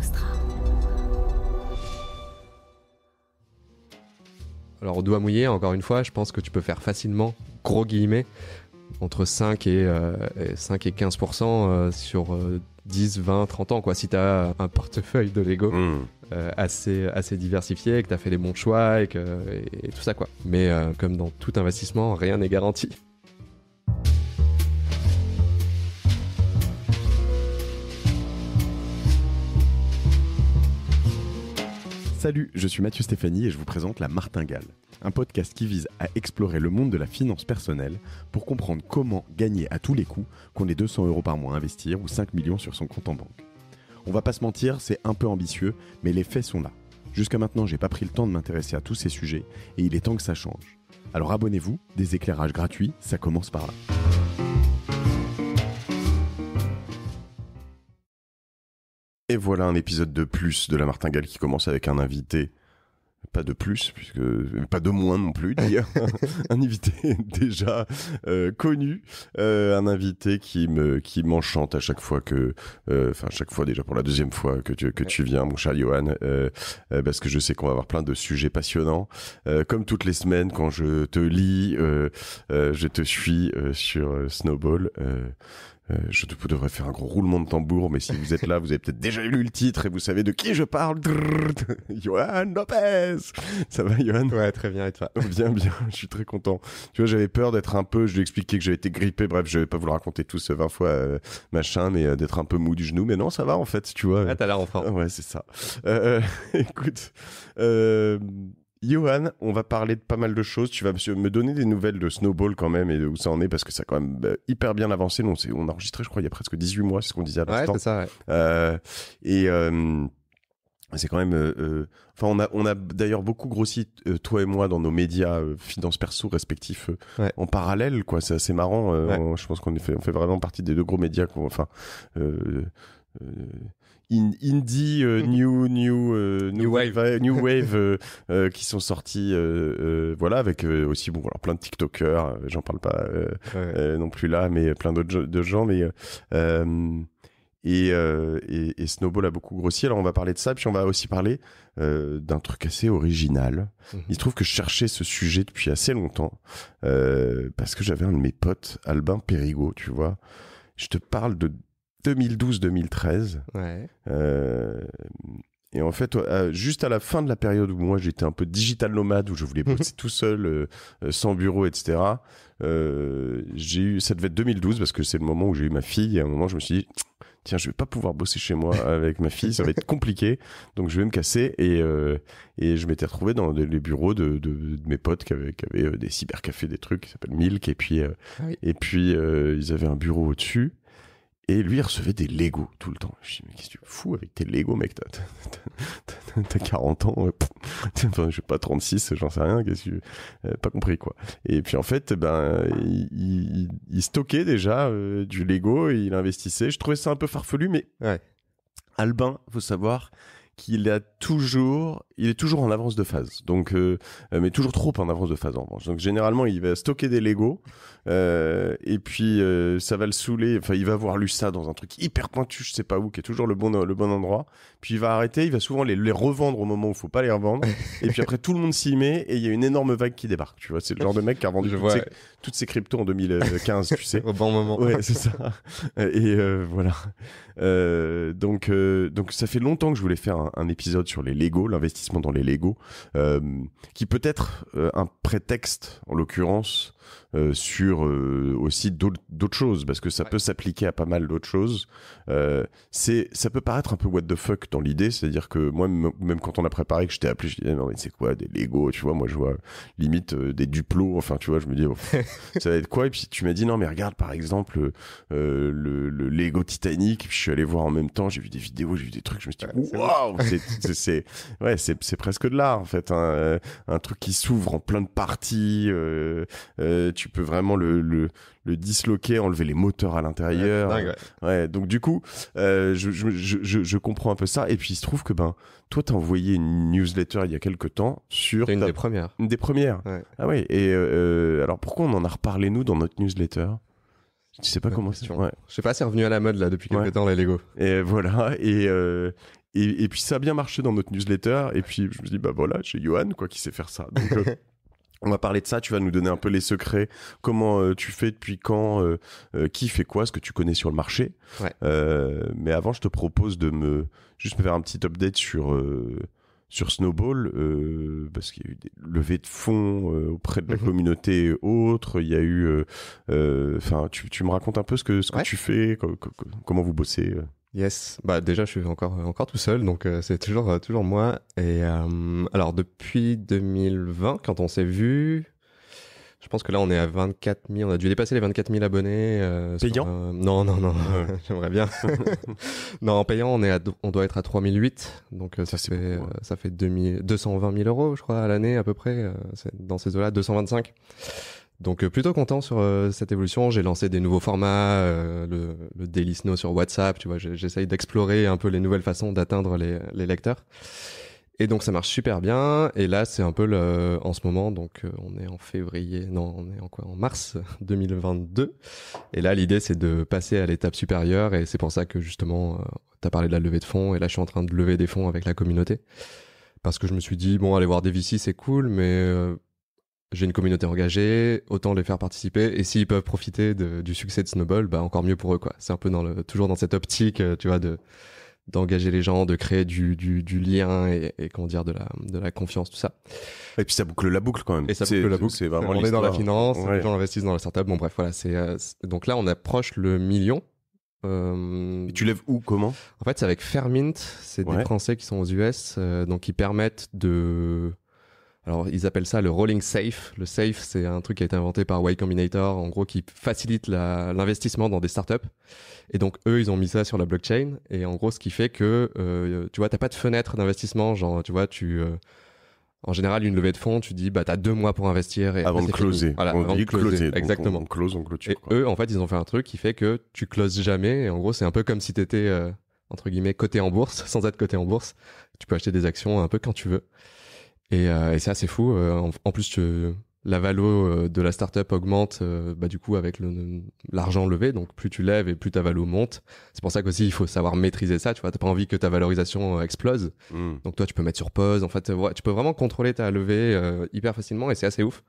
Nostra. Alors au doigt mouillé, encore une fois, je pense que tu peux faire facilement, gros guillemets, entre 5 et 15% sur 10, 20, 30 ans, quoi. Si tu as un portefeuille de Lego assez diversifié, que tu as fait les bons choix et tout ça, quoi. Mais comme dans tout investissement, rien n'est garanti. Salut, je suis Mathieu Stéphanie et je vous présente La Martingale, un podcast qui vise à explorer le monde de la finance personnelle pour comprendre comment gagner à tous les coups, qu'on ait 200 € par mois à investir ou 5 millions sur son compte en banque. On va pas se mentir, c'est un peu ambitieux, mais les faits sont là. Jusqu'à maintenant, j'ai pas pris le temps de m'intéresser à tous ces sujets et il est temps que ça change. Alors abonnez-vous, des éclairages gratuits, ça commence par là. Et voilà un épisode de plus de La Martingale qui commence avec un invité, pas de plus, puisque pas de moins non plus d'ailleurs, un invité déjà connu, un invité qui m'enchante à chaque fois chaque fois déjà pour la deuxième fois que tu viens, mon cher Johan, parce que je sais qu'on va avoir plein de sujets passionnants, comme toutes les semaines quand je te lis, je te suis sur Snowball. Je devrais faire un gros roulement de tambour, mais si vous êtes là, vous avez peut-être déjà lu le titre et vous savez de qui je parle. Johan Lopez. Ça va, Johan? Ouais, très bien, et toi? Bien, je suis très content. Tu vois, j'avais peur d'être un peu, je lui ai expliqué que j'avais été grippé, bref, je vais pas vous le raconter tous 20 fois, machin, mais d'être un peu mou du genou, mais non, ça va en fait, tu vois. Ah, t'as l'air en forme. Ouais, c'est ça. Écoute, Johan, on va parler de pas mal de choses. Tu vas me donner des nouvelles de Snowball quand même et de où ça en est parce que ça a quand même hyper bien avancé. On a enregistré, je crois, il y a presque 18 mois, c'est ce qu'on disait à l'instant. Ouais, c'est ça, ouais. C'est quand même. Enfin, on a d'ailleurs beaucoup grossi toi et moi dans nos médias finances perso respectifs en parallèle, quoi. C'est assez marrant. Ouais. Je pense on fait vraiment partie des deux gros médias. Indie, New Wave qui sont sortis voilà avec aussi alors plein de TikTokers, j'en parle pas non plus là, mais plein de gens, mais et Snowball a beaucoup grossi. Alors on va parler de ça, puis on va aussi parler d'un truc assez original. Il se trouve que je cherchais ce sujet depuis assez longtemps parce que j'avais un de mes potes, Albin Périgot, tu vois. Je te parle de 2012-2013. Ouais. Et en fait, juste à la fin de la période où moi j'étais un peu digital nomade, où je voulais bosser tout seul, sans bureau, etc. Ça devait être 2012 parce que c'est le moment où j'ai eu ma fille. Et à un moment, je me suis dit, tiens, je vais pas pouvoir bosser chez moi avec ma fille, ça va être compliqué. Donc je vais me casser et je m'étais retrouvé dans les bureaux de mes potes qui avaient des cybercafés, des trucs qui s'appellent Milk, et puis ils avaient un bureau au-dessus. Et lui, il recevait des Lego tout le temps. Je me dis, mais qu'est-ce que tu fous avec tes Lego, mec? T'as 40 ans. Enfin, je sais pas, 36, j'en sais rien. Qu'est-ce que pas compris, quoi. Et puis, en fait, il stockait déjà du Lego et il investissait. Je trouvais ça un peu farfelu, mais Ouais. Albin, faut savoir qu'il est toujours en avance de phase. Donc, mais toujours trop en avance de phase en revanche. Donc, généralement, il va stocker des Lego, et puis ça va le saouler. Enfin, il va avoir lu ça dans un truc hyper pointu, je sais pas où, qui est toujours le bon endroit. Puis il va arrêter, il va souvent les revendre au moment où il faut pas les revendre. Et puis après, tout le monde s'y met et il y a une énorme vague qui débarque. Tu vois, c'est le genre de mec qui a vendu toutes ses cryptos en 2015, tu sais. Au bon moment. Ouais, c'est ça. Et voilà. Donc ça fait longtemps que je voulais faire un épisode sur les Lego, l'investissement dans les Lego, qui peut être un prétexte, en l'occurrence, sur aussi d'autres choses, parce que ça peut s'appliquer à pas mal d'autres choses. Ça peut paraître un peu what the fuck dans l'idée, c'est-à-dire que moi, même quand on a préparé, que je t'ai appelé, je disais non mais c'est quoi des Lego, tu vois, moi je vois limite des Duplo, enfin tu vois, je me dis ça va être quoi, et puis tu m'as dit non mais regarde par exemple le Lego Titanic, puis je suis allé voir en même temps, j'ai vu des vidéos, j'ai vu des trucs, je me suis dit waouh, c'est presque de l'art en fait, hein, un truc qui s'ouvre en plein de parties, tu peux vraiment le disloquer, enlever les moteurs à l'intérieur. Ouais, donc du coup, je comprends un peu ça. Et puis il se trouve que toi t'as envoyé une newsletter il y a quelques temps sur C'est une des premières. Une des premières. Ouais. Ah ouais. Et alors pourquoi on en a reparlé nous dans notre newsletter? Tu sais pas comment c'est. Ouais. Je sais pas, c'est revenu à la mode là depuis quelques temps les Lego. Et voilà. et puis ça a bien marché dans notre newsletter. Et puis je me dis, bah voilà, j'ai Johan quoi, qui sait faire ça. Donc on va parler de ça, tu vas nous donner un peu les secrets, comment tu fais, depuis quand, qui fait quoi, ce que tu connais sur le marché. Ouais. Mais avant, je te propose de juste me faire un petit update sur Snowball, parce qu'il y a eu des levées de fonds auprès de la communauté et autres. Il y a eu... Enfin, tu me racontes un peu ce que tu fais, comment vous bossez Yes, bah déjà je suis encore tout seul, donc c'est toujours moi. Et alors depuis 2020, quand on s'est vu, je pense que là on est à 24 000, on a dû dépasser les 24 000 abonnés. Payant Non, j'aimerais bien. Non, en payant on doit être à 3008, donc ça fait 220 000 euros je crois à l'année à peu près, c'est dans ces eaux-là, 225. Donc plutôt content sur cette évolution. J'ai lancé des nouveaux formats, le Daily Snow sur WhatsApp, tu vois, j'essaye d'explorer un peu les nouvelles façons d'atteindre les lecteurs. Et donc ça marche super bien. Et là c'est un peu en ce moment, donc on est en février, non on est en mars 2022. Et là l'idée c'est de passer à l'étape supérieure, et c'est pour ça que justement t'as parlé de la levée de fonds, et là je suis en train de lever des fonds avec la communauté. Parce que je me suis dit, bon, aller voir des VC c'est cool, mais... j'ai une communauté engagée, autant les faire participer, et s'ils peuvent profiter du succès de Snowball, bah encore mieux pour eux quoi. C'est un peu toujours dans cette optique, tu vois, d'engager les gens, de créer du lien et comment dire, de la confiance, tout ça. Et puis ça boucle la boucle quand même. Et ça boucle la boucle. C'est vraiment on est dans la finance, ouais. Les gens investissent dans la startup. Bon bref, voilà, donc là on approche le million. Et tu lèves où, comment? En fait, c'est avec Fairmint, c'est des Français qui sont aux US, donc ils permettent de... Alors, ils appellent ça le rolling safe. Le safe, c'est un truc qui a été inventé par Y Combinator, en gros, qui facilite l'investissement dans des startups. Et donc, eux, ils ont mis ça sur la blockchain. Et en gros, ce qui fait que, tu vois, t'as pas de fenêtre d'investissement. Genre, tu vois, en général, une levée de fonds, tu dis, bah, t'as 2 mois pour investir. Et avant de closer. Voilà, avant de closer. Exactement. On close, on clôture. Et quoi. Eux, en fait, ils ont fait un truc qui fait que tu closes jamais. Et en gros, c'est un peu comme si t'étais, entre guillemets, coté en bourse, sans être coté en bourse. Tu peux acheter des actions un peu quand tu veux. Et c'est assez fou. En plus, la valo de la startup augmente, bah, du coup, avec l'argent levé. Donc, plus tu lèves et plus ta valo monte. C'est pour ça qu'aussi, il faut savoir maîtriser ça. Tu vois, t'as pas envie que ta valorisation explose. Donc, toi, tu peux mettre sur pause. En fait, tu peux vraiment contrôler ta levée hyper facilement, et c'est assez ouf.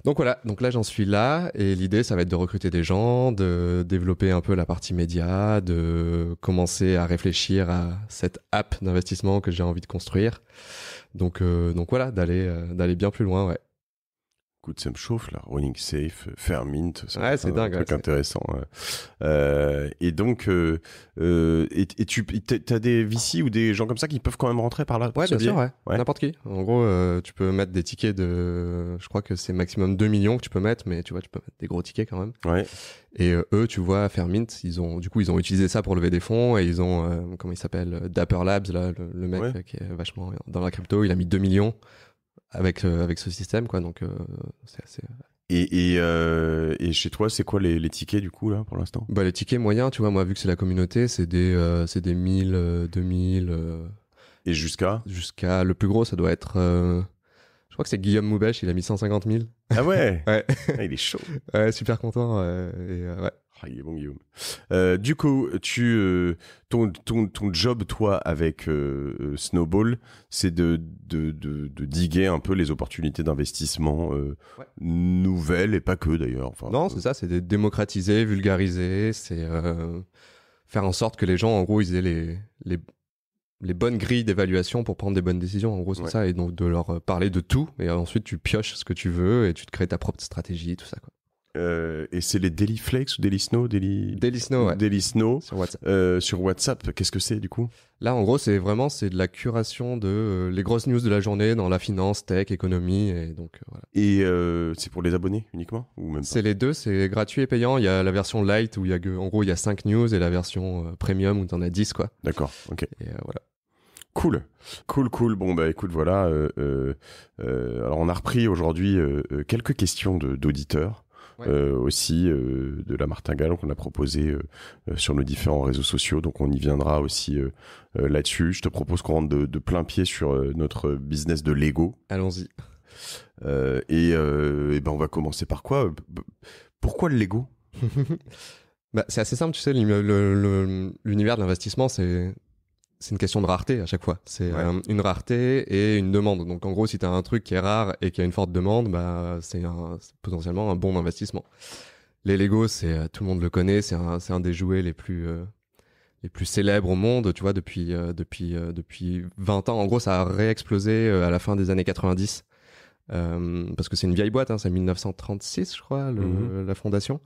Donc voilà, donc là j'en suis là, et l'idée ça va être de recruter des gens, de développer un peu la partie média, de commencer à réfléchir à cette app d'investissement que j'ai envie de construire. Donc voilà, d'aller bien plus loin, ouais. Écoute, ça me chauffe là, Rolling Safe, Fairmint, c'est dingue, un truc intéressant. Et donc, tu as des VC ou des gens comme ça qui peuvent quand même rentrer par là? Ouais, bien sûr, ouais. N'importe qui. En gros, tu peux mettre des tickets je crois que c'est maximum 2 millions que tu peux mettre, mais tu vois, tu peux mettre des gros tickets quand même. Ouais. Et eux, tu vois, Fairmint, ils ont utilisé ça pour lever des fonds, et ils ont, comment il s'appelle, Dapper Labs, là, le mec qui est vachement dans la crypto, il a mis 2 millions. Avec ce système, quoi. Donc c'est assez. Et chez toi, c'est quoi les tickets du coup là pour l'instant? Bah les tickets moyens, tu vois, moi vu que c'est la communauté, c'est des 1000, 2000. Et jusqu'à le plus gros, ça doit être. Je crois que c'est Guillaume Moubèche, il a mis 150 000. Ah ouais. Ouais. Ah, il est chaud. Ouais, super content. Ouais. Ah, il est bon, Guillaume. Du coup, ton job, toi, avec Snowball, c'est de diguer un peu les opportunités d'investissement nouvelles, et pas que d'ailleurs. Enfin, non, c'est ça, c'est de démocratiser, vulgariser, c'est faire en sorte que les gens, en gros, ils aient les bonnes grilles d'évaluation pour prendre des bonnes décisions. En gros, c'est ça, et donc de leur parler de tout, et ensuite tu pioches ce que tu veux et tu te crées ta propre stratégie, tout ça, quoi. Et c'est les Daily Flakes ou Daily Snow? Daily Snow, ouais. Daily Snow. Sur WhatsApp. Sur WhatsApp, qu'est-ce que c'est du coup? Là, en gros, c'est de la curation de les grosses news de la journée dans la finance, tech, économie, et donc voilà. Et c'est pour les abonnés uniquement ou même pas? C'est les deux, c'est gratuit et payant. Il y a la version light où en gros il y a 5 news, et la version premium où t'en as 10, quoi. D'accord, ok. Et voilà. Cool. Bon, bah écoute, voilà. Alors, on a repris aujourd'hui quelques questions d'auditeurs. Ouais. Aussi de la martingale qu'on a proposé sur nos différents réseaux sociaux, donc on y viendra aussi là-dessus. Je te propose qu'on rentre de plein pied sur notre business de Lego. Allons-y. Et ben on va commencer par quoi? Pourquoi le Lego? Bah, c'est assez simple, tu sais, l'univers de l'investissement, c'est une question de rareté à chaque fois. C'est une rareté et une demande. Donc en gros, si tu as un truc qui est rare et qui a une forte demande, bah c'est potentiellement un bon investissement. Les Lego, tout le monde le connaît, c'est un des jouets les plus célèbres au monde, tu vois, depuis 20 ans. En gros, ça a réexplosé à la fin des années 90. Parce que c'est une vieille boîte, hein, c'est 1936, je crois, la fondation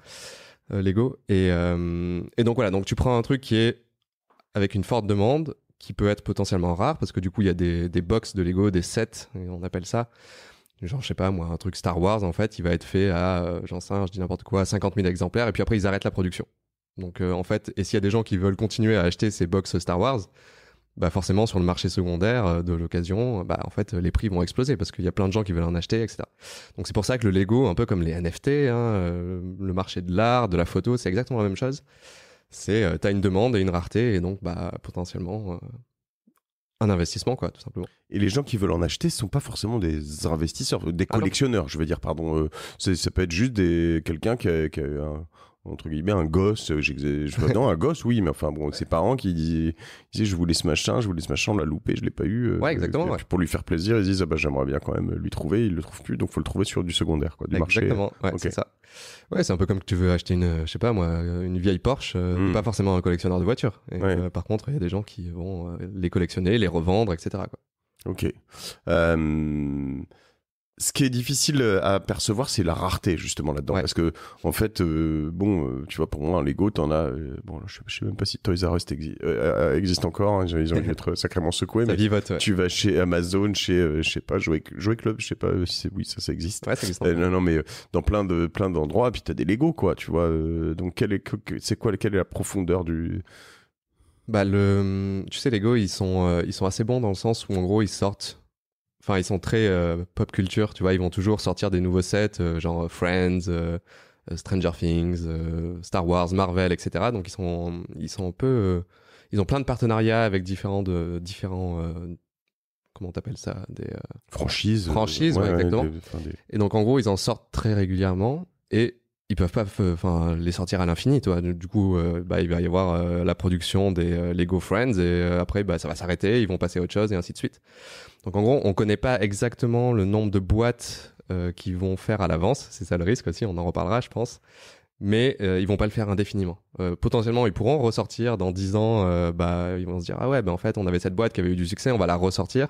Lego. Et donc voilà, donc tu prends un truc qui est avec une forte demande, qui peut être potentiellement rare, parce que du coup, il y a des box de Lego, des sets, on appelle ça. Genre, je sais pas, moi, un truc Star Wars, en fait, il va être fait à, je dis n'importe quoi, 50 000 exemplaires, et puis après, ils arrêtent la production. Donc, en fait, et s'il y a des gens qui veulent continuer à acheter ces box Star Wars, bah forcément, sur le marché secondaire de l'occasion, bah en fait, les prix vont exploser, parce qu'il y a plein de gens qui veulent en acheter, etc. Donc, c'est pour ça que le Lego, un peu comme les NFT, le marché de l'art, de la photo, c'est exactement la même chose. T'as une demande et une rareté, et donc, bah, potentiellement... un investissement, quoi, tout simplement. Et les gens qui veulent en acheter sont pas forcément des investisseurs, des collectionneurs, je veux dire, pardon. Ça peut être juste quelqu'un qui a entre guillemets un gosse. Non, un gosse, oui, mais enfin bon, ses parents qui disaient je voulais ce machin, on l'a loupé, je l'ai pas eu. Ouais, exactement. Puis pour lui faire plaisir, ils disent j'aimerais bien quand même lui trouver, il le trouve plus, donc faut le trouver sur du secondaire, quoi, du marché. Exactement, ouais, okay. C'est ça. Ouais, c'est un peu comme que tu veux acheter je sais pas moi, une vieille Porsche, pas forcément un collectionneur de voitures. Et par contre, il y a des gens qui vont les collectionner, les revendre, etc., quoi. Ok. Ce qui est difficile à percevoir, c'est la rareté, justement, là-dedans. Ouais. Parce que, en fait, tu vois, pour moi, un Lego, t'en as... je sais même pas si Toys R Us existe encore. Hein, ils ont dû être sacrément secoués. Ça vivote, ouais. Tu vas chez Amazon, je sais pas, Jouet Club, je sais pas si oui, ça existe. Ouais, ça existe. Non, mais dans plein d'endroits, puis t'as des Lego, quoi, tu vois. Donc, quelle est la profondeur du... Bah, tu sais, Lego, ils sont assez bons dans le sens où, en gros, ils sont très pop culture, tu vois, ils vont toujours sortir des nouveaux sets, genre Friends, Stranger Things, Star Wars, Marvel, etc. Donc ils sont un peu... ils ont plein de partenariats avec différents comment t'appelles ça, des... franchises. Franchises, ouais, exactement. Et donc en gros, ils en sortent très régulièrement et ils peuvent pas les sortir à l'infini, toi. Du coup, il va y avoir la production des Lego Friends et après, ça va s'arrêter, ils vont passer à autre chose et ainsi de suite. Donc en gros, on connaît pas exactement le nombre de boîtes qu'ils vont faire à l'avance. C'est ça le risque aussi, on en reparlera, je pense. Mais ils vont pas le faire indéfiniment. Potentiellement, ils pourront ressortir dans 10 ans. Ils vont se dire ah ouais, en fait, on avait cette boîte qui avait eu du succès, on va la ressortir.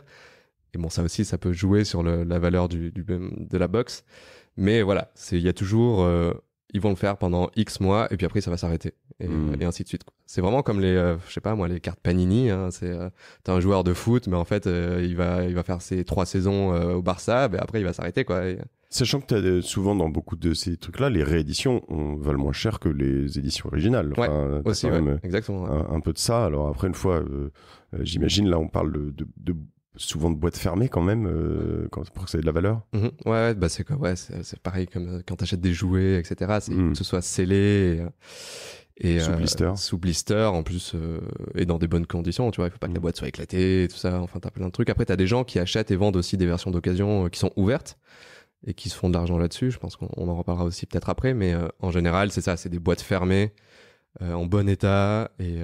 Et bon, ça aussi, ça peut jouer sur la valeur de la box. Mais voilà, il y a toujours... ils vont le faire pendant X mois et puis après ça va s'arrêter et ainsi de suite, quoi. C'est vraiment comme les je sais pas moi, les cartes Panini, hein. T'as un joueur de foot mais en fait il va faire ses 3 saisons au Barça, mais après il va s'arrêter, quoi. Sachant que t'as souvent dans beaucoup de ces trucs là les rééditions valent moins cher que les éditions originales. Enfin, ouais, aussi, ouais, exactement, ouais. Un peu de ça. Alors après, une fois j'imagine là on parle de souvent de boîtes fermées quand même, pour que ça ait de la valeur. Ouais, c'est pareil comme quand t'achètes des jouets, etc. Que ce soit scellé et sous blister en plus, et dans des bonnes conditions, tu vois. Il faut pas que la boîte soit éclatée et tout ça. Enfin, t'as plein de trucs. Après, t'as des gens qui achètent et vendent aussi des versions d'occasion qui sont ouvertes et qui se font de l'argent là-dessus. Je pense qu'on en reparlera aussi peut-être après, mais en général, c'est ça, c'est des boîtes fermées en bon état et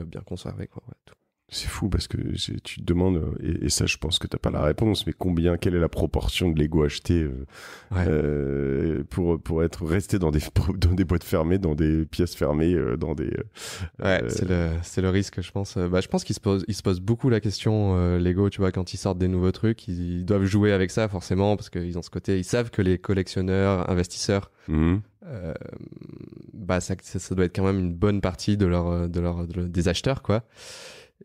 bien conservées, quoi. Ouais, tout. C'est fou parce que tu te demandes, et ça je pense que t'as pas la réponse, mais quelle est la proportion de Lego acheté pour resté dans des boîtes fermées, dans des pièces fermées, dans des... c'est le risque, je pense. Je pense qu'ils se posent beaucoup la question, Lego, tu vois, quand ils sortent des nouveaux trucs, ils doivent jouer avec ça forcément, parce qu'ils ont ce côté, ils savent que les collectionneurs, investisseurs, ça doit être quand même une bonne partie des acheteurs, quoi.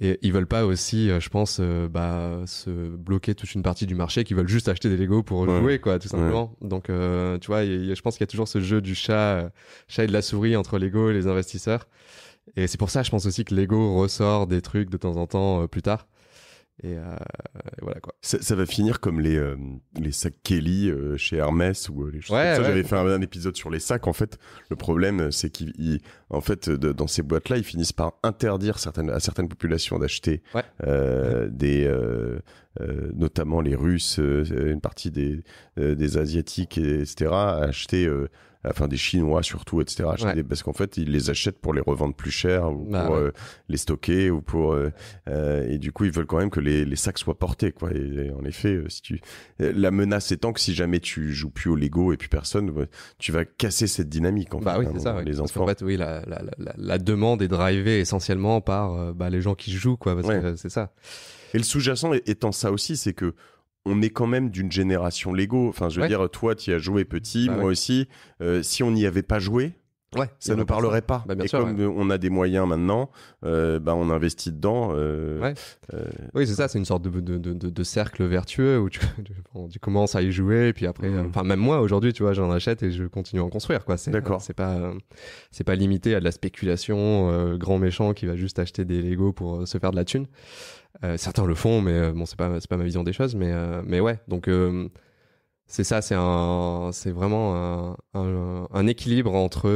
Et ils veulent pas aussi, je pense, se bloquer toute une partie du marché, qui veulent juste acheter des Lego pour jouer, quoi, tout simplement. Ouais. Donc, tu vois, je pense qu'il y a toujours ce jeu du chat et de la souris entre Lego et les investisseurs. Et c'est pour ça, je pense aussi que Lego ressort des trucs de temps en temps plus tard. Et voilà, quoi. Ça va finir comme les sacs Kelly chez Hermès ou j'avais fait un épisode sur les sacs. En fait, le problème c'est qu'en fait dans ces boîtes-là, ils finissent par interdire à certaines populations d'acheter notamment les Russes, une partie des Asiatiques, etc. acheter enfin des Chinois surtout, etc. Parce qu'en fait, ils les achètent pour les revendre plus cher ou pour les stocker ou pour et du coup, ils veulent quand même que les sacs soient portés, quoi. Et en effet, la menace étant que si jamais tu joues plus au Lego et plus personne, tu vas casser cette dynamique. En fait, oui, c'est ça. Les parce enfants. qu'en fait, oui, la demande est drivée essentiellement par les gens qui jouent, quoi. Parce que c'est ça. Et le sous-jacent étant ça aussi, c'est que on est quand même d'une génération Lego. Enfin, je veux dire, toi, tu y as joué petit, moi aussi. Si on n'y avait pas joué, ça ne parlerait pas. Bien et sûr, comme on a des moyens maintenant, on investit dedans. Oui, c'est ça. C'est une sorte de cercle vertueux où tu commences à y jouer, et puis après, enfin même moi aujourd'hui, tu vois, j'en achète et je continue à en construire, quoi. D'accord. C'est pas limité à de la spéculation, grand méchant qui va juste acheter des Lego pour se faire de la thune. Certains le font, mais bon, c'est pas ma vision des choses, mais ouais. Donc c'est ça, c'est vraiment un équilibre entre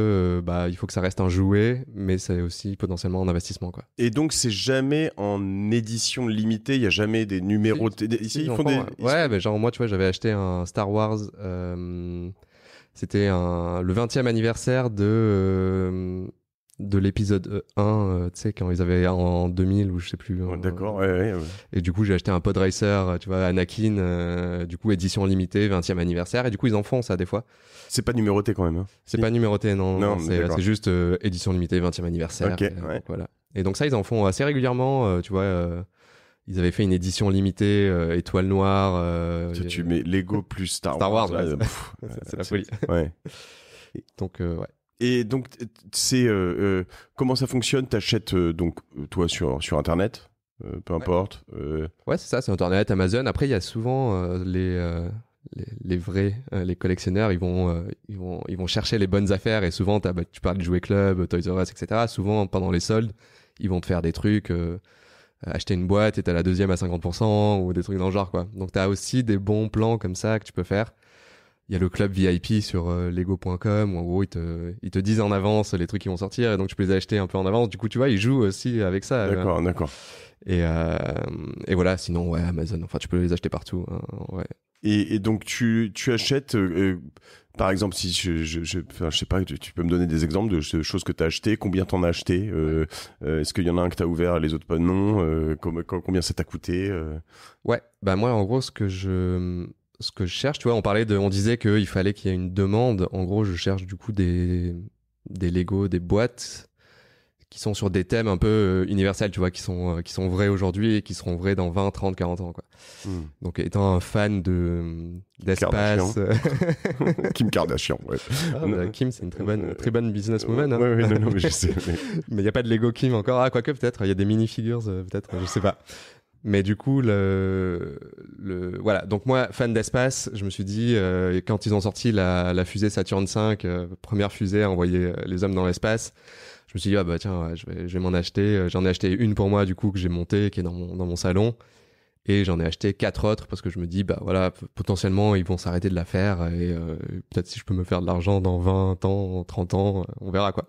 il faut que ça reste un jouet, mais c'est aussi potentiellement un investissement, quoi. Et donc c'est jamais en édition limitée, il y a jamais des numéros ici ils font des mais genre moi tu vois, j'avais acheté un Star Wars, c'était le 20e anniversaire de l'épisode 1, tu sais, quand ils avaient en 2000 ou je sais plus. D'accord, Et du coup, j'ai acheté un Pod Racer, tu vois, Anakin, du coup, édition limitée, 20e anniversaire. Et du coup, ils en font ça des fois. C'est pas numéroté quand même. C'est pas numéroté, non c'est juste édition limitée, 20e anniversaire. Ok, voilà. Et donc ça, ils en font assez régulièrement, tu vois. Ils avaient fait une édition limitée, étoile noire. Tu mets Lego plus Star Wars. C'est la folie. Ouais. Donc, ouais. Et donc, c'est comment ça fonctionne? T'achètes donc toi sur Internet, peu importe. Ouais, c'est ça, c'est Internet, Amazon. Après, il y a souvent les vrais, les collectionneurs, ils vont chercher les bonnes affaires. Et souvent, tu parles de Jouet Club, Toys R Us, etc. Souvent, pendant les soldes, ils vont te faire des trucs, acheter une boîte et t'as la deuxième à 50% ou des trucs dans le genre, quoi. Donc, t'as aussi des bons plans comme ça que tu peux faire. Il y a le club VIP sur lego.com où en gros ils te disent en avance les trucs qui vont sortir et donc tu peux les acheter un peu en avance. Du coup, tu vois, ils jouent aussi avec ça. D'accord. Et voilà, sinon ouais, Amazon, enfin tu peux les acheter partout, hein, ouais. Et donc tu achètes par exemple, si je sais pas, tu peux me donner des exemples de choses que tu as achetées, combien t'en as acheté, est-ce qu'il y en a un que tu as ouvert, les autres pas, non, combien ça t'a coûté Ouais, bah moi en gros ce que je cherche, tu vois, on disait qu'il fallait qu'il y ait une demande. En gros, je cherche du coup des Lego, des boîtes qui sont sur des thèmes un peu universels, tu vois, qui sont vrais aujourd'hui et qui seront vrais dans 20, 30, 40 ans, quoi. Donc, étant un fan d'espace. Kim Kardashian, ouais. Kim, c'est une très bonne businesswoman. Hein. Ouais, non, mais je sais. Mais il n'y a pas de Lego Kim encore. Ah, quoique, peut-être. Il y a des minifigures, peut-être. Je sais pas. Mais du coup, voilà. Donc moi, fan d'espace, je me suis dit, quand ils ont sorti la fusée Saturn V, première fusée à envoyer les hommes dans l'espace, je me suis dit, tiens, je vais m'en acheter. J'en ai acheté une pour moi, du coup, que j'ai montée, qui est dans mon salon. Et j'en ai acheté 4 autres parce que je me dis, voilà, potentiellement, ils vont s'arrêter de la faire. Et peut-être si je peux me faire de l'argent dans 20 ans, 30 ans, on verra, quoi.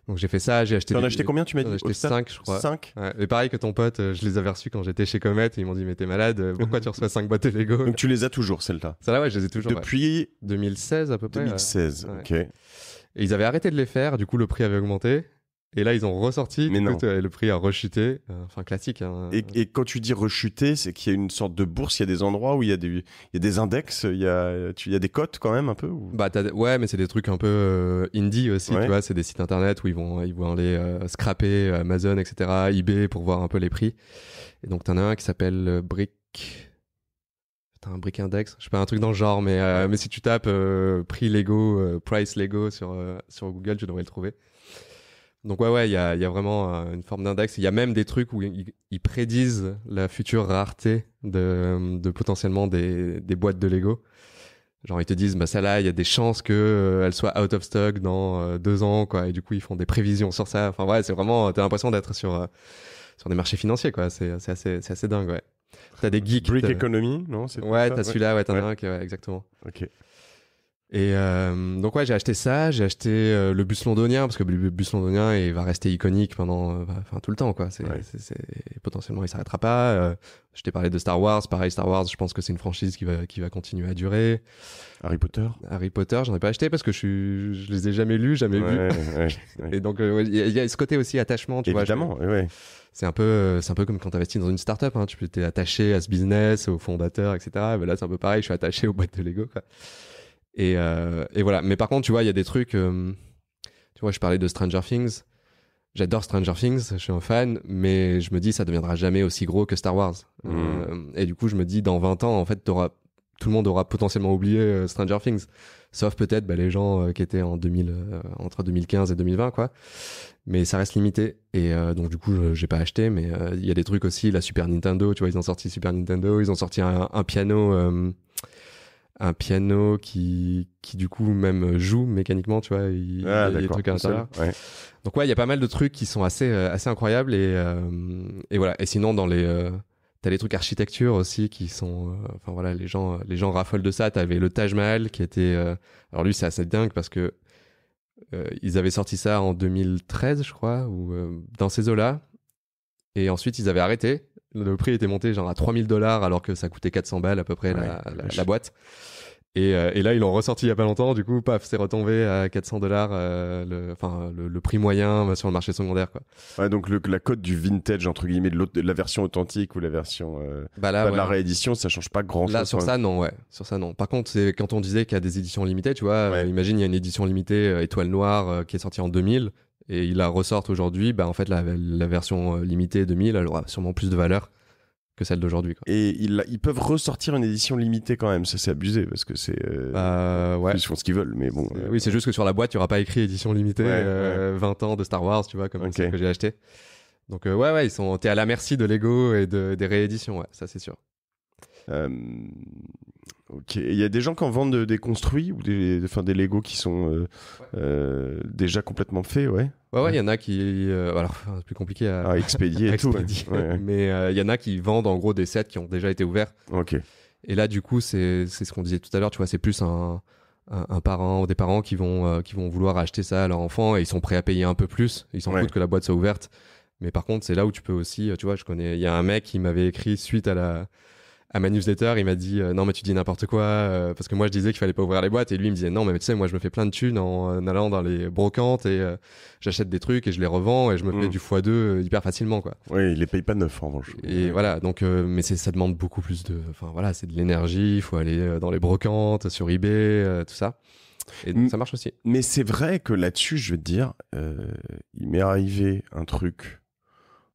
Donc j'ai fait ça, j'ai acheté... T'en as acheté combien, tu m'as dit? J'ai acheté 5, je crois. 5 ouais. Et pareil que ton pote, je les avais reçus quand j'étais chez Comet, et ils m'ont dit, mais t'es malade, pourquoi tu reçois 5 boîtes de Lego? Donc tu les as toujours, celles-là? Celles-là, ouais, je les ai toujours. Depuis 2016 à peu près. 2016, ouais. Ok. Et ils avaient arrêté de les faire, du coup le prix avait augmenté. Et là, ils ont ressorti, mais non. Le prix a rechuté. Enfin, classique. Hein. Et quand tu dis rechuter, c'est qu'il y a une sorte de bourse, il y a des endroits où il y a des index, il y a des cotes quand même un peu ou... Ouais, mais c'est des trucs un peu indie aussi, tu vois. C'est des sites internet où ils vont aller scraper Amazon, etc., eBay pour voir un peu les prix. Et donc, t'en as un qui s'appelle Brick... un Brick Index, je sais pas, un truc dans le genre, mais si tu tapes prix Lego, price Lego sur Google, tu devrais le trouver. Donc ouais, il y a vraiment une forme d'index. Il y a même des trucs où ils prédisent la future rareté de potentiellement des boîtes de Lego. Genre ils te disent, celle-là, il y a des chances que elle soit out of stock dans 2 ans, quoi. Et du coup, ils font des prévisions sur ça. Enfin ouais, c'est vraiment, t'as l'impression d'être sur des marchés financiers, quoi. C'est assez dingue, ouais. T'as des geeks. Brick Economy, non? Ouais, t'as celui-là, ouais, t'en as un qui, ouais, exactement. Ok. Et donc ouais, j'ai acheté ça, j'ai acheté le bus londonien parce que le bus londonien il va rester iconique pendant tout le temps quoi. Potentiellement il s'arrêtera pas. Je t'ai parlé de Star Wars, pareil Star Wars, je pense que c'est une franchise qui va continuer à durer. Harry Potter, j'en ai pas acheté parce que je les ai jamais lus, jamais vus. Ouais. Et donc il y a ce côté aussi attachement, tu Évidemment, vois. ouais. C'est un peu comme quand t'investis dans une startup, hein. Tu t'es attaché à ce business, aux fondateurs, etc. Ben là c'est un peu pareil, je suis attaché aux boîtes de Lego quoi. Et voilà. Mais par contre, tu vois, il y a des trucs. Tu vois, je parlais de Stranger Things. J'adore Stranger Things, je suis un fan, mais je me dis ça deviendra jamais aussi gros que Star Wars. Et du coup, je me dis dans 20 ans, en fait, tout le monde aura potentiellement oublié Stranger Things, sauf peut-être les gens qui étaient en 2000, entre 2015 et 2020, quoi. Mais ça reste limité. Et donc du coup, j'ai pas acheté, mais il y a des trucs aussi. La Super Nintendo, tu vois, ils ont sorti Super Nintendo, ils ont sorti un piano. Un piano qui du coup même joue mécaniquement, tu vois, il y a des trucs à l'intérieur. Ouais. Donc ouais, il y a pas mal de trucs qui sont assez incroyables et voilà. Et sinon dans t'as les trucs architecture aussi qui sont enfin voilà, les gens raffolent de ça. T'avais le Taj Mahal qui était alors lui c'est assez dingue parce que ils avaient sorti ça en 2013 je crois ou dans ces eaux-là et ensuite ils avaient arrêté. Le prix était monté genre à $3000 alors que ça coûtait 400 balles à peu près la boîte. Et là, ils l'ont ressorti il y a pas longtemps. Du coup, paf, c'est retombé à $400 le prix moyen sur le marché secondaire, quoi. Ouais, donc la cote du vintage entre guillemets de la version authentique ou la version de la réédition, ça change pas grand-chose. Là, sur ça, non, ouais. Sur ça, non. Par contre, c'est quand on disait qu'il y a des éditions limitées, tu vois. Imagine, il y a une édition limitée Étoile Noire qui est sortie en 2000 et ils la ressortent aujourd'hui. En fait, la version limitée 2000, elle aura sûrement plus de valeur que celle d'aujourd'hui, quoi. Et ils peuvent ressortir une édition limitée quand même, ça c'est abusé parce que c'est ouais. Ils font ce qu'ils veulent, mais bon. Oui, c'est juste que sur la boîte, il y aura pas écrit édition limitée 20 ans de Star Wars, tu vois, comme celle que j'ai acheté. Donc ouais, t'es à la merci de Lego et des rééditions, ouais, ça c'est sûr. Ok, il y a des gens qui en vendent des construits ou des Lego qui sont déjà complètement faits, ouais. Ouais, il y en a qui alors c'est plus compliqué à expédier et tout. Ouais. Mais il y en a qui vendent en gros des sets qui ont déjà été ouverts. Ok. Et là du coup, c'est ce qu'on disait tout à l'heure, tu vois, c'est plus un parent ou des parents qui vont vouloir acheter ça à leur enfant et ils sont prêts à payer un peu plus, ils s'en foutent que la boîte soit ouverte. Mais par contre, c'est là où tu peux aussi, tu vois, il y a un mec qui m'avait écrit suite à ma newsletter, il m'a dit non mais tu dis n'importe quoi parce que moi je disais qu'il fallait pas ouvrir les boîtes et lui il me disait non mais tu sais moi je me fais plein de thunes en allant dans les brocantes et j'achète des trucs et je les revends et je me fais du x2 hyper facilement, quoi. Oui, il les paye pas neuf en revanche. Et voilà, donc mais ça demande beaucoup plus c'est de l'énergie, il faut aller dans les brocantes, sur eBay, tout ça. Et donc, ça marche aussi. Mais c'est vrai que là-dessus, je veux te dire, il m'est arrivé un truc,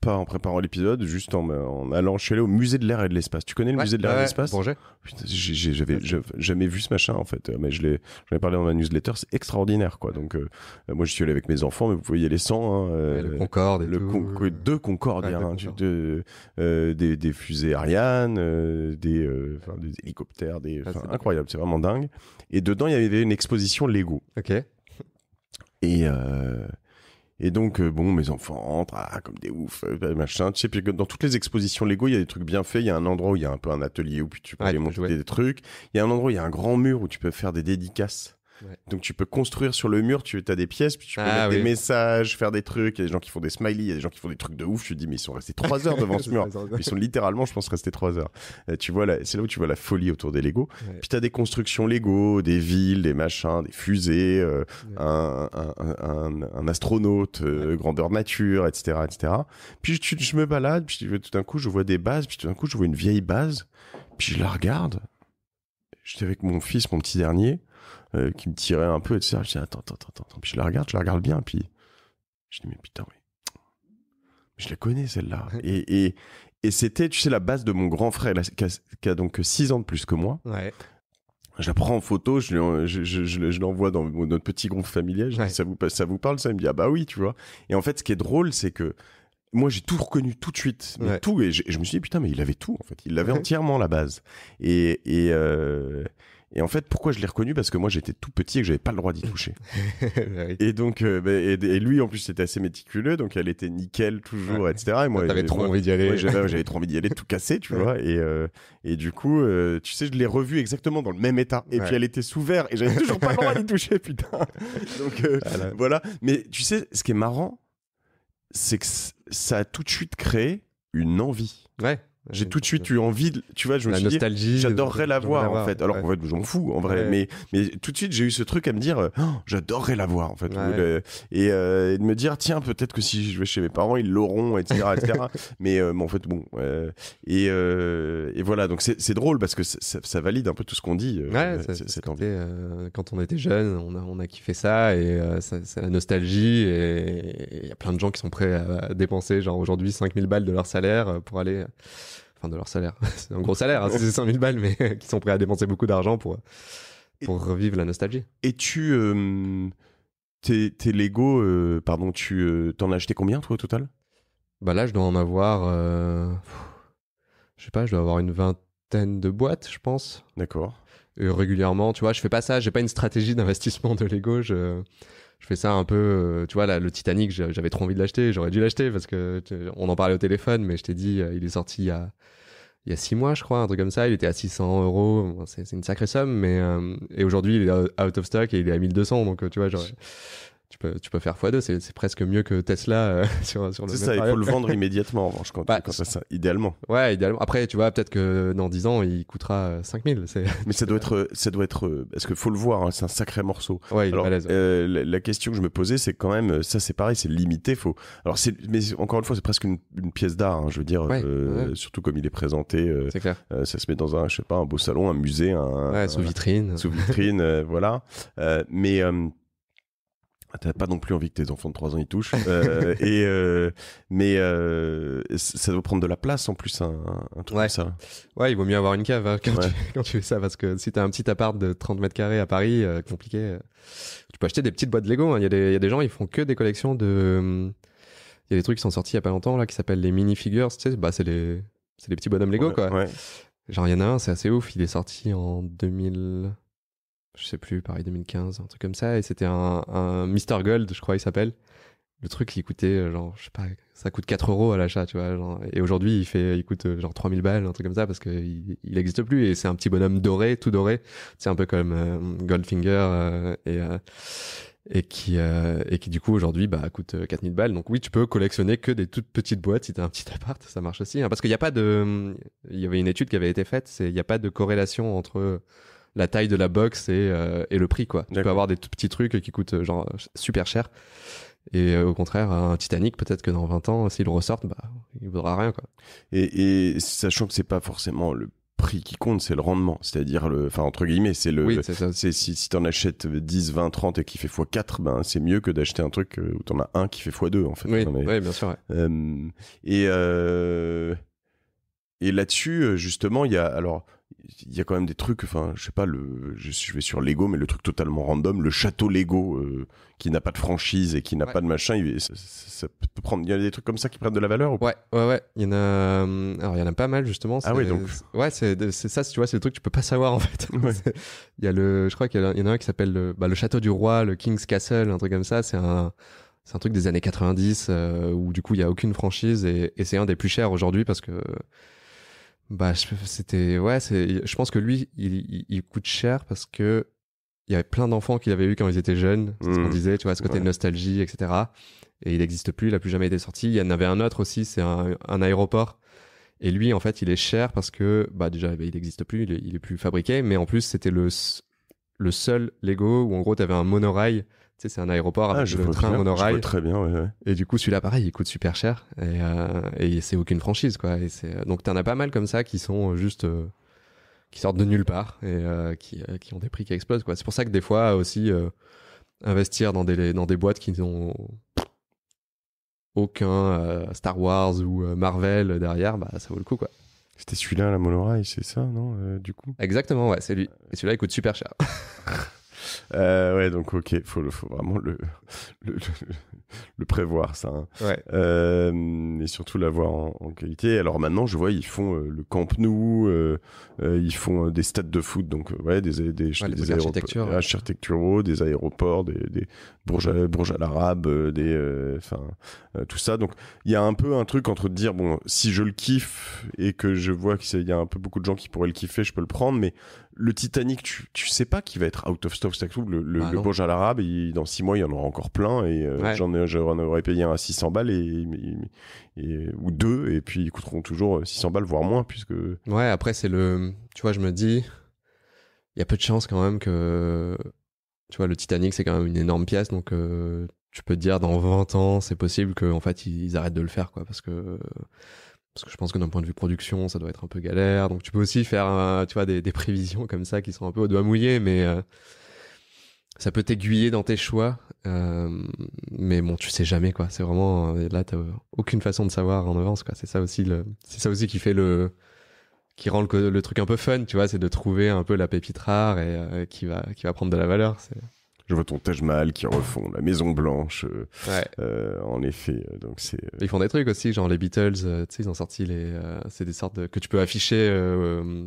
pas en préparant l'épisode, juste en allant, je suis allé au musée de l'air et de l'espace. Tu connais le musée de l'air et de l'espace? Bourget. Putain, j'avais jamais j'u ce machin en fait, mais j'en ai parlé dans ma newsletter, c'est extraordinaire quoi. Donc moi je suis allé avec mes enfants, mais vous pouvez y aller sans. Le Concorde et deux Concorde, des fusées Ariane, des hélicoptères, incroyable, c'est vraiment dingue. Et dedans il y avait une exposition Lego. Ok. Et donc, mes enfants rentrent comme des oufs, machin. Tu sais, puis dans toutes les expositions Lego, il y a des trucs bien faits. Il y a un endroit où il y a un peu un atelier où puis tu peux aller monter des trucs. Il y a un endroit où il y a un grand mur où tu peux faire des dédicaces. Ouais. Donc tu peux construire sur le mur, tu as des pièces, puis tu peux mettre des messages, faire des trucs. Il y a des gens qui font des smileys, il y a des gens qui font des trucs de ouf. Tu te dis, mais ils sont restés 3 heures devant ce mur. Ils sont littéralement, je pense, restés 3 heures. Tu vois, c'est là où tu vois la folie autour des Lego. Ouais. Puis tu as des constructions Lego, des villes, des machins, des fusées, un astronaute, grandeur nature, etc., etc. Puis je me balade, puis tout d'un coup, je vois des bases, puis tout d'un coup, je vois une vieille base, puis je la regarde. J'étais avec mon fils, mon petit dernier, qui me tirait un peu, etc. Je dis attends. Puis je la regarde bien, puis je dis mais putain, oui. Je la connais celle-là. Et c'était, tu sais, la base de mon grand frère, qui a donc 6 ans de plus que moi. Ouais. Je la prends en photo, je l'envoie dans notre petit groupe familial. Je dis ça vous parle ça? Il me dit ah bah oui, tu vois. Et en fait, ce qui est drôle, c'est que moi, j'ai tout reconnu tout de suite, mais tout, et je me suis dit putain, mais il avait tout en fait, il avait entièrement la base. Et Et en fait, pourquoi je l'ai reconnu? Parce que moi, j'étais tout petit et que j'avais pas le droit d'y toucher. Oui. Et donc, et lui, en plus, c'était assez méticuleux, donc elle était nickel toujours, etc. Et moi, T'avais trop envie d'y aller. j'avais trop envie d'y aller, tout casser, tu vois. Et du coup, tu sais, je l'ai revue exactement dans le même état. Et puis, elle était sous verre et j'avais toujours pas le droit d'y toucher, putain. Donc, voilà. Mais tu sais, ce qui est marrant, c'est que ça a tout de suite créé une envie. Ouais. J'ai tout de suite eu envie, tu vois, je me suis nostalgie, dit, j'adorerais la voir, en fait. Alors qu'en fait, j'en fous, en vrai. Mais tout de suite, j'ai eu ce truc à me dire, j'adorerais la voir, en fait. Et de me dire, tiens, peut-être que si je vais chez mes parents, ils l'auront, etc., etc. mais en fait, bon. Et voilà, donc c'est drôle parce que ça valide un peu tout ce qu'on dit. Cette envie. Quand on était jeunes, on a kiffé ça et c'est la nostalgie. Et il y a plein de gens qui sont prêts à dépenser, genre aujourd'hui, 5000 balles de leur salaire pour aller. Enfin, de leur salaire. C'est un gros salaire, hein, c'est 5000 balles, mais qui sont prêts à dépenser beaucoup d'argent pour revivre la nostalgie. Et tes Lego, pardon, t'en as acheté combien, toi, au total? Bah là, je dois en avoir, je sais pas, je dois avoir une vingtaine de boîtes, je pense. D'accord. Régulièrement, tu vois, je fais pas ça, j'ai pas une stratégie d'investissement de Lego, je fais ça un peu, tu vois, là, le Titanic, j'avais trop envie de l'acheter, j'aurais dû l'acheter parce que on en parlait au téléphone, mais je t'ai dit, il est sorti il y a 6 mois, je crois, un truc comme ça, il était à 600 €, bon, c'est une sacrée somme, mais et aujourd'hui, il est out of stock et il est à 1200, donc tu vois, genre, tu peux faire x2, c'est presque mieux que Tesla sur le C'est ça, il faut le vendre immédiatement en revanche quand ça, idéalement. Ouais, idéalement. Après, tu vois, peut-être que dans 10 ans, il coûtera 5000. Mais ça doit être, parce qu'il faut le voir, hein, c'est un sacré morceau. Ouais, il est balèze. La question que je me posais, c'est quand même, ça c'est pareil, c'est limité. Alors mais encore une fois, c'est presque une pièce d'art, hein, je veux dire, surtout comme il est présenté. C'est clair. Ça se met dans un, je sais pas, un beau salon, un musée, sous vitrine. Sous vitrine, voilà. Mais t'as pas non plus envie que tes enfants de 3 ans y touchent. Mais ça doit prendre de la place en plus, un truc comme ça. Ouais, il vaut mieux avoir une cave hein, quand tu fais ça, parce que si t'as un petit appart de 30 mètres carrés à Paris, compliqué. Tu peux acheter des petites boîtes de Lego. Hein. Il y a des gens, ils font que des collections de. Il y a des trucs qui sont sortis il y a pas longtemps là, qui s'appellent les minifigures. Tu sais, bah c'est les petits bonhommes Lego quoi. Ouais. Genre il y en a un, c'est assez ouf. Il est sorti en 2000. Je sais plus, pareil 2015, un truc comme ça, et c'était un Mr Gold, je crois il s'appelle. Le truc il coûtait genre, je sais pas, ça coûte 4 € à l'achat, tu vois, genre, et aujourd'hui il coûte genre 3000 balles, un truc comme ça, parce que il existe plus, et c'est un petit bonhomme doré, tout doré, c'est un peu comme Goldfinger, et qui du coup aujourd'hui bah coûte 4000 balles. Donc oui, tu peux collectionner que des toutes petites boîtes si t'as un petit appart, ça marche aussi, hein, parce qu'il y a pas de, il y avait une étude qui avait été faite, il y a pas de corrélation entre la taille de la box et le prix quoi. Tu peux avoir des tout petits trucs qui coûtent genre super cher, et au contraire un Titanic, peut-être que dans 20 ans s'ils le ressortent, bah il vaudra rien quoi. Et sachant que c'est pas forcément le prix qui compte, c'est le rendement, c'est-à-dire enfin entre guillemets, c'est c'est ça. C'est si t'en achètes 10, 20, 30 et qui fait x4, ben c'est mieux que d'acheter un truc où t'en as un qui fait x2 en fait. Oui, bien sûr. Ouais. Et là-dessus justement, il y a quand même des trucs, enfin, je sais pas, je vais sur Lego, mais le truc totalement random, le château Lego, qui n'a pas de franchise et qui n'a pas de machin, ça peut prendre, il y a des trucs comme ça qui prennent de la valeur ou pas? Ouais. Il y en a, alors il y en a pas mal, justement. Ah oui, donc. Ouais, c'est ça, tu vois, c'est le truc que tu peux pas savoir, en fait. Ouais. Je crois qu'il y en a un qui s'appelle le château du roi, le King's Castle, un truc comme ça, c'est un truc des années 90, où du coup il y a aucune franchise, et c'est un des plus chers aujourd'hui parce que, bah je pense que lui il coûte cher parce que il y avait plein d'enfants qui l'avaient eu quand ils étaient jeunes, c'est ce qu'on disait, tu vois, ce côté nostalgie, etc. Et il n'existe plus, il a plus jamais été sorti. Il y en avait un autre aussi, c'est un aéroport, et lui en fait il est cher parce que bah déjà il n'existe plus, il est plus fabriqué, mais en plus c'était le seul Lego où en gros t'avais un monorail. Tu sais, c'est un aéroport avec le train monorail. Je vois très bien, ouais. Et du coup, celui-là, pareil, il coûte super cher. Et c'est aucune franchise, quoi. Donc, t'en as pas mal comme ça qui sont juste, qui sortent de nulle part et qui ont des prix qui explosent, quoi. C'est pour ça que des fois aussi, investir dans des boîtes qui n'ont aucun Star Wars ou Marvel derrière, bah, ça vaut le coup, quoi. C'était celui-là, la monorail, c'est ça, non, du coup? Exactement, ouais, c'est lui. Et celui-là, il coûte super cher. Ouais, donc ok, faut vraiment le prévoir ça. Hein. Ouais. Et surtout l'avoir en qualité. Alors maintenant, je vois, ils font le Camp Nou, ils font des stades de foot, donc ouais, des architecturaux, des aéroports, des Burj Al Arab, tout ça. Donc il y a un peu un truc entre dire bon, si je le kiffe et que je vois qu'il y a un peu beaucoup de gens qui pourraient le kiffer, je peux le prendre, mais le Titanic, tu sais pas qui va être out of stock. Le Burj Al Arab, dans 6 mois, il y en aura encore plein et j'en aurais payé un à 600 balles ou deux, et puis ils coûteront toujours 600 balles, voire moins, puisque... Ouais, après, tu vois, je me dis, il y a peu de chances quand même que, tu vois, le Titanic, c'est quand même une énorme pièce, donc tu peux te dire, dans 20 ans, c'est possible qu'en fait, ils arrêtent de le faire, quoi, parce que je pense que d'un point de vue production, ça doit être un peu galère. Donc tu peux aussi faire, tu vois, des prévisions comme ça qui sont un peu au doigt mouillé, mais ça peut t'aiguiller dans tes choix. Mais bon, tu sais jamais, quoi. C'est vraiment là, t'as aucune façon de savoir en avance, quoi. C'est ça aussi qui fait qui rend le truc un peu fun, tu vois. C'est de trouver un peu la pépite rare et qui va prendre de la valeur. Je vois ton Taj Mahal qui refont la Maison Blanche. En effet, donc c'est. Ils font des trucs aussi, genre les Beatles. Tu sais, ils ont sorti c'est des sortes que tu peux afficher.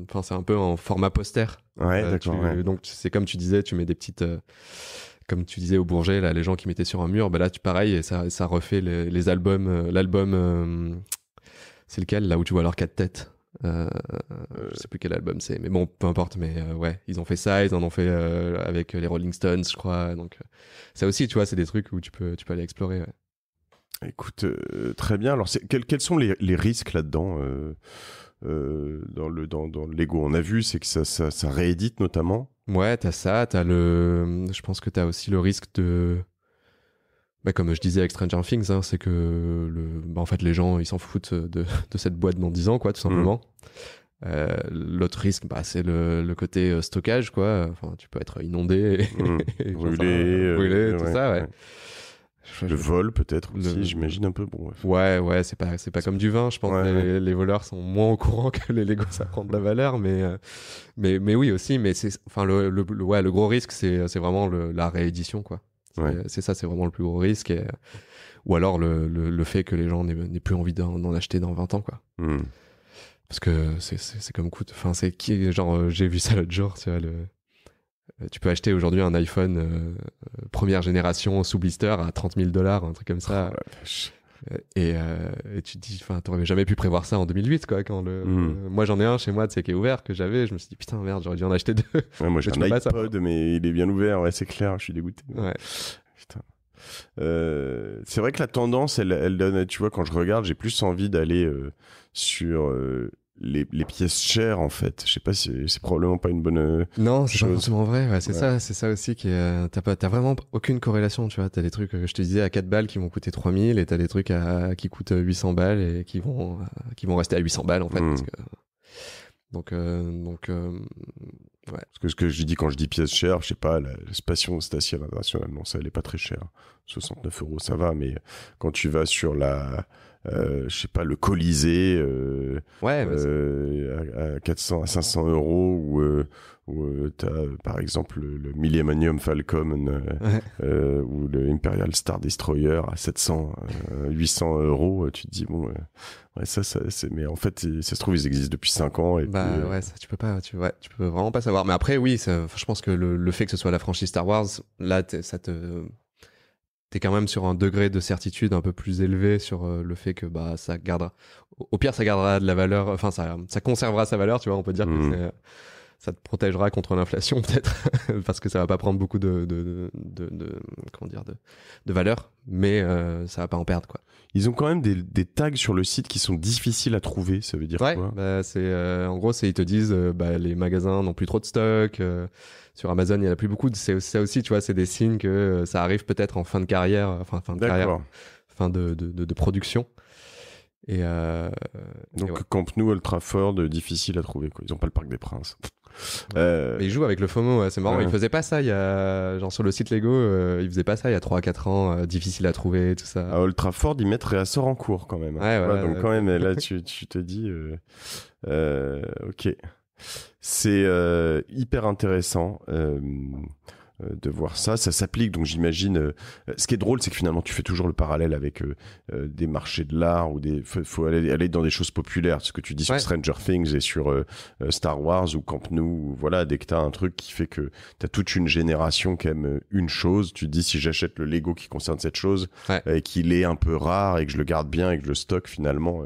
Enfin, c'est un peu en format poster. Ouais, d'accord. Donc c'est comme tu disais, tu mets des petites. Comme tu disais au Bourget, là, les gens qui mettaient sur un mur, bah là, pareil, et ça refait les albums. L'album, c'est lequel là où tu vois leurs 4 têtes. Je sais plus quel album c'est, mais bon, peu importe. Mais ouais, ils ont fait ça, ils en ont fait avec les Rolling Stones, je crois. Donc ça aussi, tu vois, c'est des trucs où tu peux aller explorer. Ouais. Écoute, très bien. Alors, quels sont les risques là-dedans dans le Lego? On a vu, c'est que ça réédite notamment. Ouais, t'as ça, je pense que t'as aussi le risque de. Bah, comme je disais avec Stranger Things, hein, c'est que en fait, les gens, ils s'en foutent de cette boîte dans 10 ans, quoi, tout simplement. L'autre risque, c'est le côté stockage, quoi. Enfin, tu peux être inondé, brûlé, tout ça, ouais. Le vol, peut-être aussi, j'imagine un peu. Bon, ouais, c'est pas comme du vin. Je pense que les voleurs sont moins au courant que les Lego, ça prend de la valeur, mais oui aussi. Mais le gros risque, c'est vraiment la réédition, quoi. C'est ça, c'est vraiment le plus gros risque. Ou alors le fait que les gens n'aient plus envie d'en acheter dans 20 ans, quoi. Parce que c'est comme coûte. Enfin, genre, j'ai vu ça l'autre jour, tu vois, tu peux acheter aujourd'hui un iPhone première génération sous blister à $30,000, un truc comme ça. Et tu te dis, enfin, t'aurais jamais pu prévoir ça en 2008, quoi. Moi, j'en ai un chez moi, tu sais, qui est ouvert, que j'avais. Je me suis dit, putain, merde, j'aurais dû en acheter 2. Ouais, moi, j'ai un iPod, mais il est bien ouvert. Ouais, c'est clair, je suis dégoûté. Ouais. Putain. C'est vrai que la tendance, elle donne, tu vois, quand je regarde, j'ai plus envie d'aller sur les pièces chères, en fait. Je sais pas si c'est probablement pas une bonne non, c'est chose. pas forcément vrai. Ouais, c'est ça aussi qui est. T'as vraiment aucune corrélation, tu vois. T'as des trucs, je te disais, à 4 balles qui vont coûter 3 000, et t'as des trucs qui coûtent 800 balles et qui vont rester à 800 balles, en fait. Parce que... Donc, ouais. Parce que ce que je dis quand je dis pièces chères, je sais pas, la Station Spatiale Internationale, non, ça, elle est pas très chère. 69 €, ça va, mais quand tu vas sur je sais pas, le Colisée, à 400, à 500 €, ou t'as, par exemple, le Millennium Falcon, ou le Imperial Star Destroyer à 700, 800 €, tu te dis, bon, ouais, ça, mais en fait, ça se trouve, ils existent depuis 5 ans. Et ouais, ça, tu peux vraiment pas savoir. Mais après, oui, je pense que le fait que ce soit la franchise Star Wars, là, t'es quand même sur un degré de certitude un peu plus élevé sur le fait que ça gardera. Au pire, ça gardera de la valeur. Enfin, ça conservera sa valeur. Tu vois, on peut dire que ça te protégera contre l'inflation peut-être parce que ça va pas prendre beaucoup de valeur, mais ça va pas en perdre, quoi. Ils ont quand même des tags sur le site qui sont difficiles à trouver. Ça veut dire quoi? En gros, ils te disent les magasins n'ont plus trop de stock. Sur Amazon, il y en a plus beaucoup. C'est ça aussi, tu vois, c'est des signes que ça arrive peut-être en fin de carrière, fin de production. Et donc Camp Nou, Old Trafford, difficile à trouver, quoi. Ils ont pas le Parc des Princes. Mais ils jouent avec le FOMO, c'est marrant. Ils faisaient pas ça genre sur le site Lego, ils faisaient pas ça il y a 3-4 ans, difficile à trouver, tout ça. À Old Trafford, ils mettent Réassort en cours quand même. Donc quand même, là, tu te dis, ok. C'est hyper intéressant. de voir ça. Ça s'applique, donc j'imagine. Ce qui est drôle, c'est que finalement, tu fais toujours le parallèle avec des marchés de l'art ou faut aller dans des choses populaires. Ce que tu dis sur Stranger Things et sur Star Wars ou Camp Nou. Voilà, dès que t'as un truc qui fait que t'as toute une génération qui aime une chose, tu te dis si j'achète le Lego qui concerne cette chose et qu'il est un peu rare et que je le garde bien et que je le stocke finalement.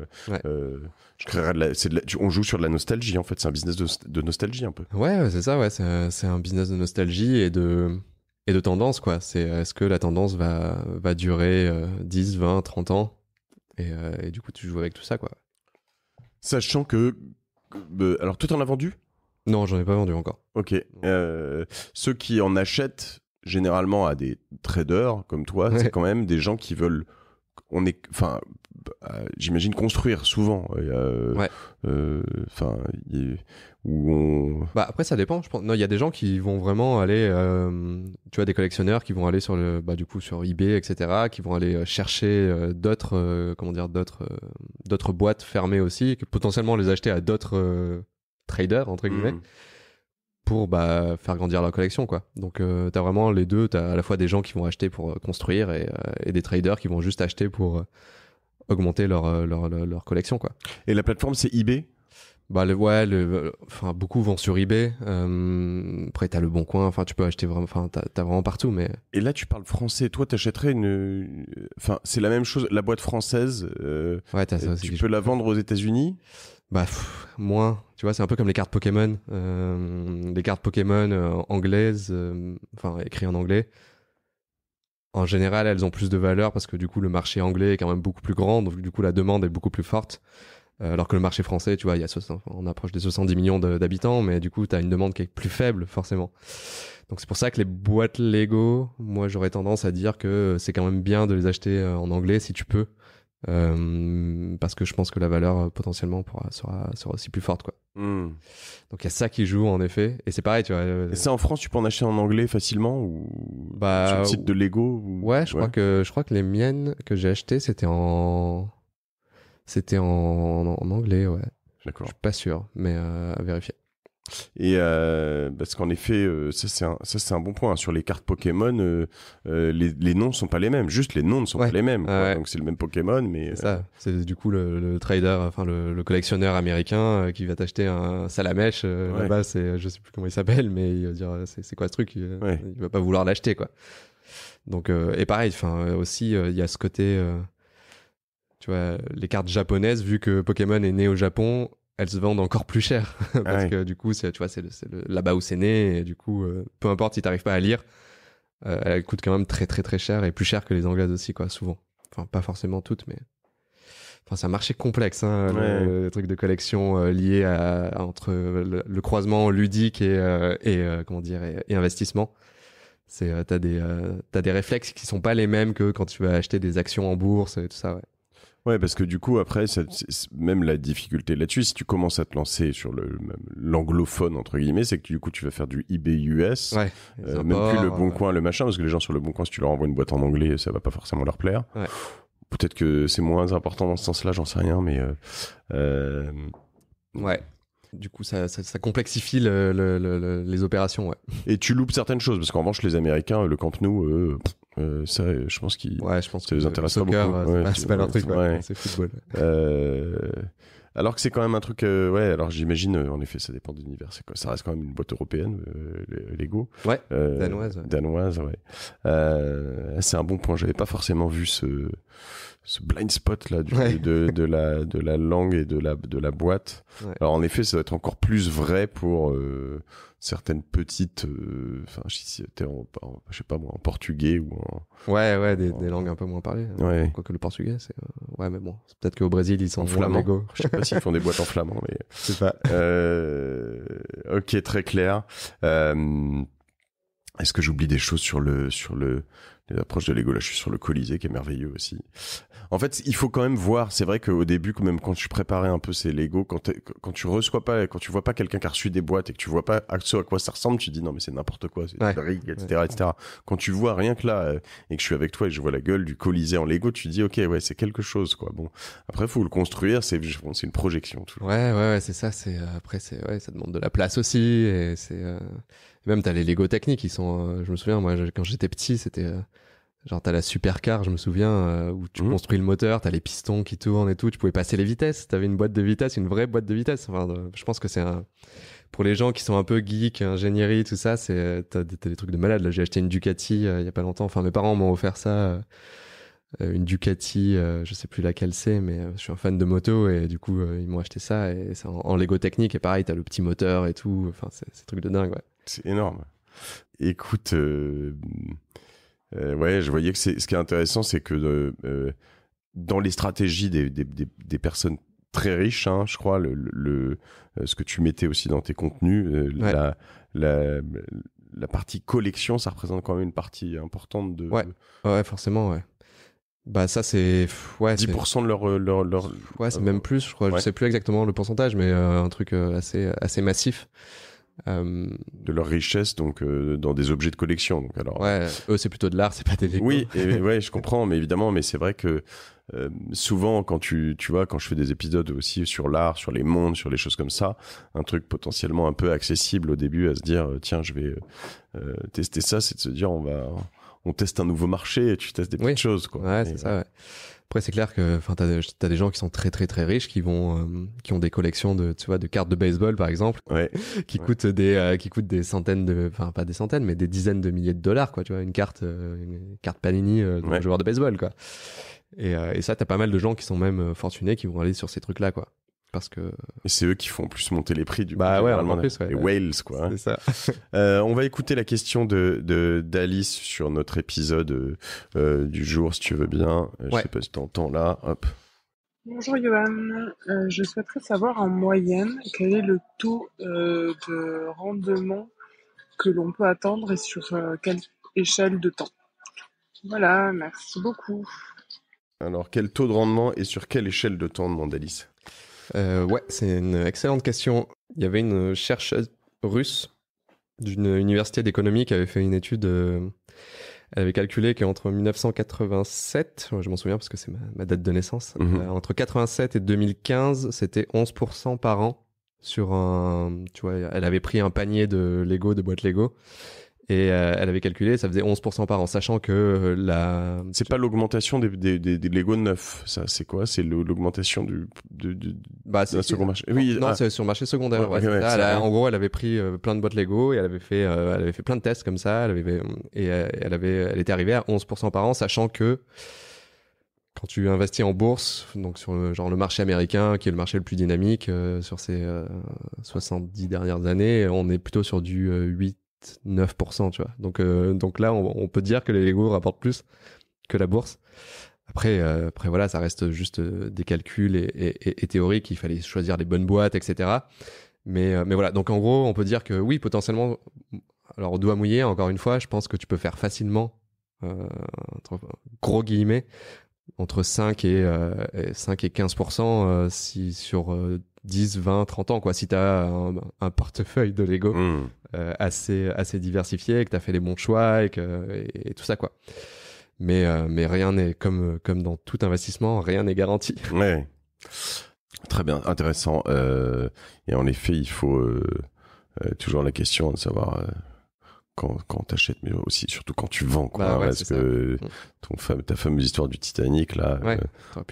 Je créerais on joue sur de la nostalgie en fait, c'est un business de nostalgie un peu. Ouais, c'est ça, c'est un business de nostalgie et de tendance quoi. Est-ce que la tendance va durer 10, 20, 30 ans et du coup tu joues avec tout ça quoi. Sachant que alors toi t'en as vendu ? Non, j'en ai pas vendu encore. OK. Ceux qui en achètent généralement à des traders comme toi, c'est quand même des gens qui veulent j'imagine construire souvent. Après ça dépend. Je pense. Non, il y a des gens qui vont vraiment aller, tu vois, des collectionneurs qui vont aller sur sur eBay, etc., qui vont aller chercher d'autres boîtes fermées aussi, que potentiellement les acheter à d'autres traders entre guillemets. Pour faire grandir leur collection quoi. Donc t'as vraiment les deux, t'as à la fois des gens qui vont acheter pour construire et des traders qui vont juste acheter pour augmenter leur collection quoi. Et la plateforme c'est eBay ? Beaucoup vont sur eBay. Après t'as le Bon Coin, tu peux acheter vraiment, t'as vraiment partout mais. Et là tu parles français, toi t'achèterais c'est la même chose, la boîte française. T'as ça aussi. Tu peux la vendre aux États-Unis ? Moins. Tu vois, c'est un peu comme les cartes Pokémon. Les cartes Pokémon anglaises, écrites en anglais. En général, elles ont plus de valeur parce que du coup, le marché anglais est quand même beaucoup plus grand. Donc du coup, la demande est beaucoup plus forte. Alors que le marché français, tu vois, on approche des 70 millions d'habitants, mais du coup, t'as une demande qui est plus faible, forcément. Donc c'est pour ça que les boîtes Lego, moi, j'aurais tendance à dire que c'est quand même bien de les acheter en anglais si tu peux. Parce que je pense que la valeur potentiellement sera aussi plus forte quoi. Donc il y a ça qui joue en effet et c'est pareil tu vois. Et ça en France tu peux en acheter en anglais facilement ou sur le site de Lego je crois que les miennes que j'ai achetées c'était en anglais ouais. D'accord. Je suis pas sûr mais à vérifier. Et parce qu'en effet, ça c'est un bon point. Hein. Sur les cartes Pokémon, les noms sont pas les mêmêmes. Juste les noms ne sont pas les mêmes. Donc c'est le même Pokémon, mais c'est ça. C'est du coup le trader, le collectionneur américain qui va t'acheter un Salamèche. Là-bas, je sais plus comment il s'appelle, mais il va dire c'est quoi ce truc. Il va pas vouloir l'acheter quoi. Donc et pareil, aussi il y a ce côté, tu vois, les cartes japonaises vu que Pokémon est né au Japon. Elles se vendent encore plus cher parce que du coup c'est là-bas où c'est né et du coup peu importe si t'arrives pas à lire elles coûtent quand même très très très cher et plus cher que les anglaises aussi quoi souvent, pas forcément toutes mais c'est un marché complexe le truc de collection lié entre le croisement ludique et investissement. T'as des réflexes qui sont pas les mêmes que quand tu vas acheter des actions en bourse et tout ça. Ouais, parce que du coup, après, même la difficulté là-dessus, si tu commences à te lancer sur l'anglophone, entre guillemets, c'est que du coup, tu vas faire du eBay US, même plus le Bon Coin, le machin, parce que les gens sur le Bon Coin, si tu leur envoies une boîte en anglais, ça va pas forcément leur plaire. Ouais. Peut-être que c'est moins important dans ce sens-là, j'en sais rien, mais... Ouais. Du coup, ça complexifie les opérations, ouais. Et tu loupes certaines choses, parce qu'en revanche, les Américains, le Camp Nou, ça, je pense que les intéresse pas beaucoup. C'est pas leur truc, c'est football. Alors que c'est quand même un truc, alors j'imagine, en effet, ça dépend de l'univers. Ça reste quand même une boîte européenne, Lego. Ouais, danoise. Danoise, ouais. C'est un bon point. J'avais pas forcément vu ce blind spot là de la langue et de la boîte. Ouais. Alors en effet, ça doit être encore plus vrai pour certaines petites, si c'était je sais pas moi, en portugais ou en des langues un peu moins parlées. Ouais. Quoique le portugais, c'est mais bon, c'est peut-être qu'au Brésil ils sont en flamand. Je sais pas s'ils font des boîtes en flamand, mais c'est pas. Ok, très clair. Est-ce que j'oublie des choses sur le les approches de Lego. Là, je suis sur le Colisée qui est merveilleux aussi. En fait, il faut quand même voir. C'est vrai qu'au début, même quand tu préparais un peu ces Lego, quand tu reçois pas, quand tu vois pas quelqu'un qui a reçu des boîtes et que tu vois pas à quoi ça ressemble, tu te dis non mais c'est n'importe quoi, c'est des rigues, etc., etc. Quand tu vois rien que là et que je suis avec toi et que je vois la gueule du Colisée en Lego, tu te dis ok ouais c'est quelque chose quoi. Bon après faut le construire, c'est une projection. Toujours. Ouais, c'est ça. Après ça demande de la place aussi et même t'as les Lego techniques, ils sont. Je me souviens moi quand j'étais petit, c'était genre t'as la supercar, je me souviens, où tu construis le moteur, t'as les pistons qui tournent et tout, tu pouvais passer les vitesses, t'avais une boîte de vitesse, une vraie boîte de vitesse. Enfin, je pense que pour les gens qui sont un peu geeks, ingénierie, tout ça, t'as des trucs de malade. Là, j'ai acheté une Ducati il y a pas longtemps. Enfin, mes parents m'ont offert ça, une Ducati, je sais plus laquelle c'est, mais je suis un fan de moto et du coup ils m'ont acheté ça et c'est en Lego technique et pareil, t'as le petit moteur et tout. Enfin, c'est un truc de dingue, ouais. C'est énorme. Écoute. Ouais, je voyais que ce qui est intéressant, c'est que dans les stratégies des personnes très riches, hein, je crois, ce que tu mettais aussi dans tes contenus, la partie collection, ça représente quand même une partie importante de... Ouais, forcément, ouais. Bah ça c'est... Ouais, 10% de leur... Ouais, c'est même plus, je crois. Ouais. Je sais plus exactement le pourcentage, mais un truc assez massif. De leur richesse, donc dans des objets de collection. Donc, alors, ouais, eux c'est plutôt de l'art, c'est pas des Lego. Oui, ouais, je comprends, mais évidemment, mais c'est vrai que souvent quand tu vois, quand je fais des épisodes aussi sur l'art, sur les mondes, sur les choses comme ça, un truc potentiellement un peu accessible au début à se dire tiens, je vais tester ça, c'est de se dire on teste un nouveau marché et tu testes des petites choses quoi. Ouais, c'est ça. Ouais. Après, c'est clair que, enfin, t'as des gens qui sont très très très riches qui ont des collections de cartes de baseball par exemple, qui coûtent des centaines enfin pas des centaines, mais des dizaines de milliers de dollars quoi. Tu vois, une carte Panini d'un joueur de baseball quoi. Et ça, t'as pas mal de gens qui sont même fortunés qui vont aller sur ces trucs là quoi. Parce que... Et c'est eux qui font plus monter les prix du coup. Bah ouais, en plus, les whales quoi. C'est ça. On va écouter la question d'Alice sur notre épisode du jour si tu veux bien. Je sais pas si t'entends là. Hop. Bonjour Johan, je souhaiterais savoir en moyenne quel est le taux de rendement que l'on peut attendre et sur quelle échelle de temps. Voilà, merci beaucoup. Alors quel taux de rendement et sur quelle échelle de temps, demande Alice? Ouais, c'est une excellente question. Il y avait une chercheuse russe d'une université d'économie qui avait fait une étude. Elle avait calculé qu'entre 1987, je m'en souviens parce que c'est ma date de naissance, entre 87 et 2015, c'était 11% par an sur tu vois, elle avait pris un panier de boîtes Lego. Et elle avait calculé, ça faisait 11% par an, sachant que c'est pas l'augmentation des Lego neufs, ça, c'est quoi? C'est l'augmentation c'est second marché. Oui, non, c'est sur le marché secondaire. En gros, elle avait pris plein de boîtes Lego et elle avait fait plein de tests comme ça. Elle était arrivée à 11% par an, sachant que quand tu investis en bourse, donc sur le marché américain, qui est le marché le plus dynamique sur ces 70 dernières années, on est plutôt sur du 8-9%, tu vois. Donc là, on peut dire que les Lego rapportent plus que la bourse. Après voilà, ça reste juste des calculs et théoriques. Il fallait choisir les bonnes boîtes, etc. Mais voilà. Donc en gros, on peut dire que oui, potentiellement. Alors au doigt mouillé, encore une fois, je pense que tu peux faire facilement, entre gros guillemets, entre 5 et 15% si sur 10, 20, 30 ans quoi. Si t'as un portefeuille de Lego assez diversifié, et que t'as fait les bons choix et tout ça quoi. Mais rien n'est comme dans tout investissement, rien n'est garanti. Ouais. Très bien, intéressant. Et en effet, il faut toujours la question de savoir quand t'achètes, mais aussi surtout quand tu vends quoi. Parce que ta fameuse histoire du Titanic là,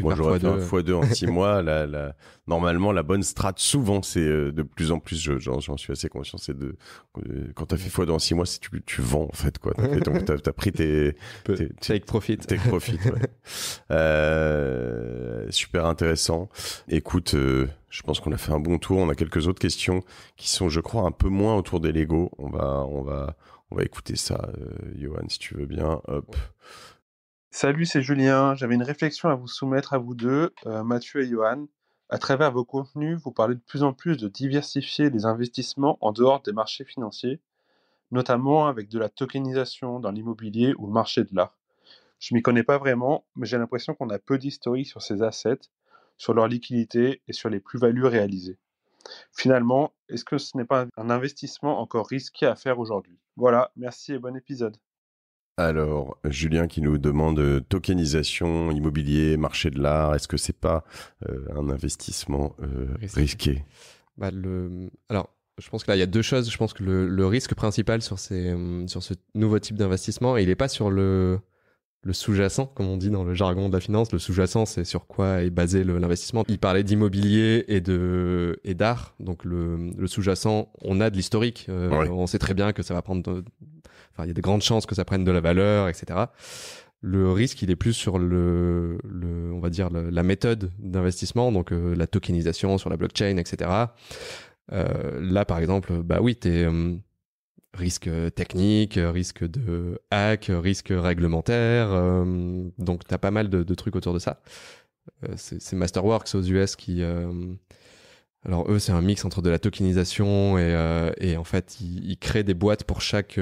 moi j'aurais fait un x2 en 6 mois. Normalement la bonne strat souvent c'est de plus en plus, j'en suis assez conscient, c'est quand t'as fait x2 en 6 mois, c'est tu vends en fait quoi. Donc t'as pris tes take profit. Super intéressant. Écoute, je pense qu'on a fait un bon tour. On a quelques autres questions qui sont, je crois, un peu moins autour des Lego. On va écouter ça, Johan, si tu veux bien. Hop. Salut, c'est Julien. J'avais une réflexion à vous soumettre à vous deux, Mathieu et Johan. À travers vos contenus, vous parlez de plus en plus de diversifier les investissements en dehors des marchés financiers, notamment avec de la tokenisation dans l'immobilier ou le marché de l'art. Je m'y connais pas vraiment, mais j'ai l'impression qu'on a peu d'historique sur ces assets, sur leur liquidité et sur les plus-values réalisées. Finalement, est-ce que ce n'est pas un investissement encore risqué à faire aujourd'hui? Voilà, merci et bon épisode. Alors, Julien qui nous demande tokenisation, immobilier, marché de l'art, est-ce que c'est pas un investissement risqué? Alors, je pense que là, il y a deux choses. Je pense que le risque principal sur ce nouveau type d'investissement, il n'est pas sur le sous-jacent, comme on dit dans le jargon de la finance. Le sous-jacent, c'est sur quoi est basé l'investissement. Il parlait d'immobilier et d'art. Donc, le sous-jacent, on a de l'historique. Ouais. On sait très bien que ça va prendre... Enfin, il y a de grandes chances que ça prenne de la valeur, etc. Le risque, il est plus sur on va dire, la méthode d'investissement, donc la tokenisation sur la blockchain, etc. Là, par exemple, bah oui, t'es risque technique, risque de hack, risque réglementaire. Donc, t'as pas mal de trucs autour de ça. C'est Masterworks aux US qui... alors eux, c'est un mix entre de la tokenisation et en fait, ils créent des boîtes pour chaque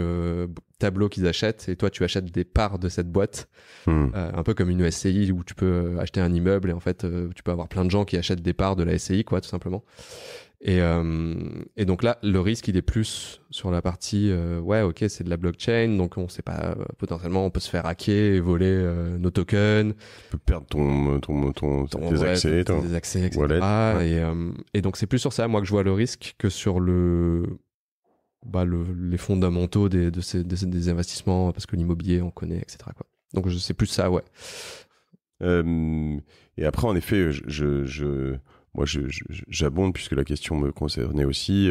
tableau qu'ils achètent. Et toi, tu achètes des parts de cette boîte, un peu comme une SCI où tu peux acheter un immeuble et en fait, tu peux avoir plein de gens qui achètent des parts de la SCI, quoi, tout simplement. Et donc là, le risque, il est plus sur la partie, ouais, ok, c'est de la blockchain, donc on sait pas, potentiellement, on peut se faire hacker et voler nos tokens. Tu peux perdre tes accès, tes accès, etc. Wallet, ouais. Et donc c'est plus sur ça, moi, que je vois le risque que sur les fondamentaux des investissements, parce que l'immobilier, on connaît, etc., quoi. Donc c'est plus ça, ouais. Et après, en effet, moi, j'abonde puisque la question me concernait aussi.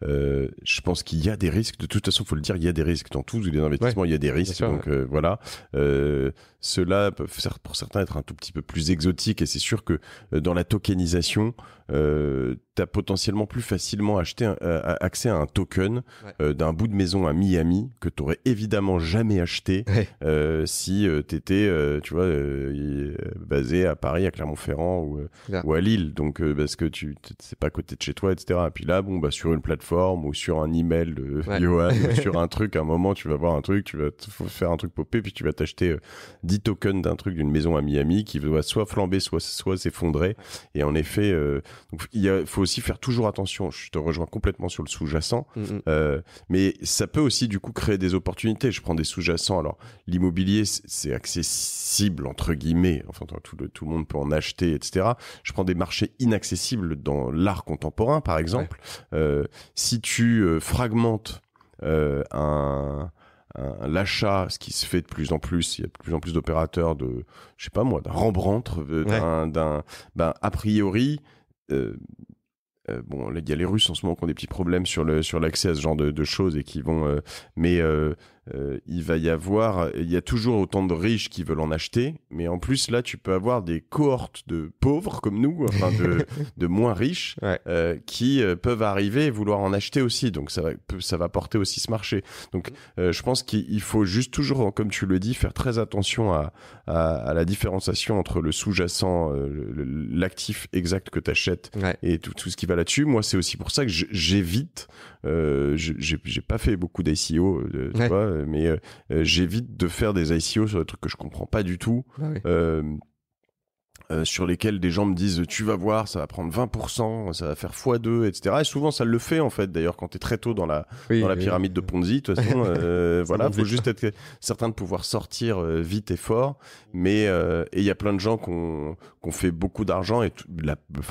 Je pense qu'il y a des risques. De toute façon, faut le dire, il y a des risques dans tous les investissements. Il y a des risques. Sûr, donc voilà. Ceux-là peuvent pour certains être un tout petit peu plus exotiques. Et c'est sûr que dans la tokenisation, t'as potentiellement plus facilement accès à un token d'un bout de maison à Miami que t'aurais évidemment jamais acheté si t'étais, tu vois, basé à Paris, à Clermont-Ferrand ou à Lille. Donc parce que c'est pas à côté de chez toi, etc. Et puis là, bon, bah sur une plateforme ou sur un email de Johan, ou sur un truc, à un moment, tu vas voir un truc, faut faire un truc popper, puis tu vas t'acheter 10 tokens d'un truc d'une maison à Miami qui va soit flamber, soit s'effondrer. Et en effet, donc faut aussi faire toujours attention. Je te rejoins complètement sur le sous-jacent, mais ça peut aussi du coup créer des opportunités. Je prends des sous-jacents. Alors l'immobilier, c'est accessible entre guillemets. Enfin, tout le monde peut en acheter, etc. Je prends des marchés inaccessibles dans l'art contemporain, par exemple. Si tu fragmentes l'achat, ce qui se fait de plus en plus, il y a de plus en plus d'opérateurs de, je sais pas moi, d'un Rembrandt, a priori, bon, il y a les Russes en ce moment qui ont des petits problèmes sur l'accès à ce genre de choses et qui vont, il y a toujours autant de riches qui veulent en acheter, mais en plus là tu peux avoir des cohortes de pauvres comme nous, enfin de moins riches, qui peuvent arriver et vouloir en acheter aussi, donc ça va porter aussi ce marché. Donc je pense qu'il faut juste toujours, comme tu le dis, faire très attention à la différenciation entre le sous-jacent, l'actif exact que tu achètes et tout ce qui va là-dessus. Moi c'est aussi pour ça que j'évite, j'ai pas fait beaucoup d'ICO, tu vois, mais j'évite de faire des ICO sur des trucs que je comprends pas du tout, sur lesquels des gens me disent tu vas voir, ça va prendre 20%, ça va faire x2, etc. Et souvent ça le fait en fait, d'ailleurs quand t'es très tôt dans la pyramide de Ponzi, de toute façon, voilà, faut juste être certain de pouvoir sortir vite et fort, mais et il y a plein de gens qui ont fait beaucoup d'argent et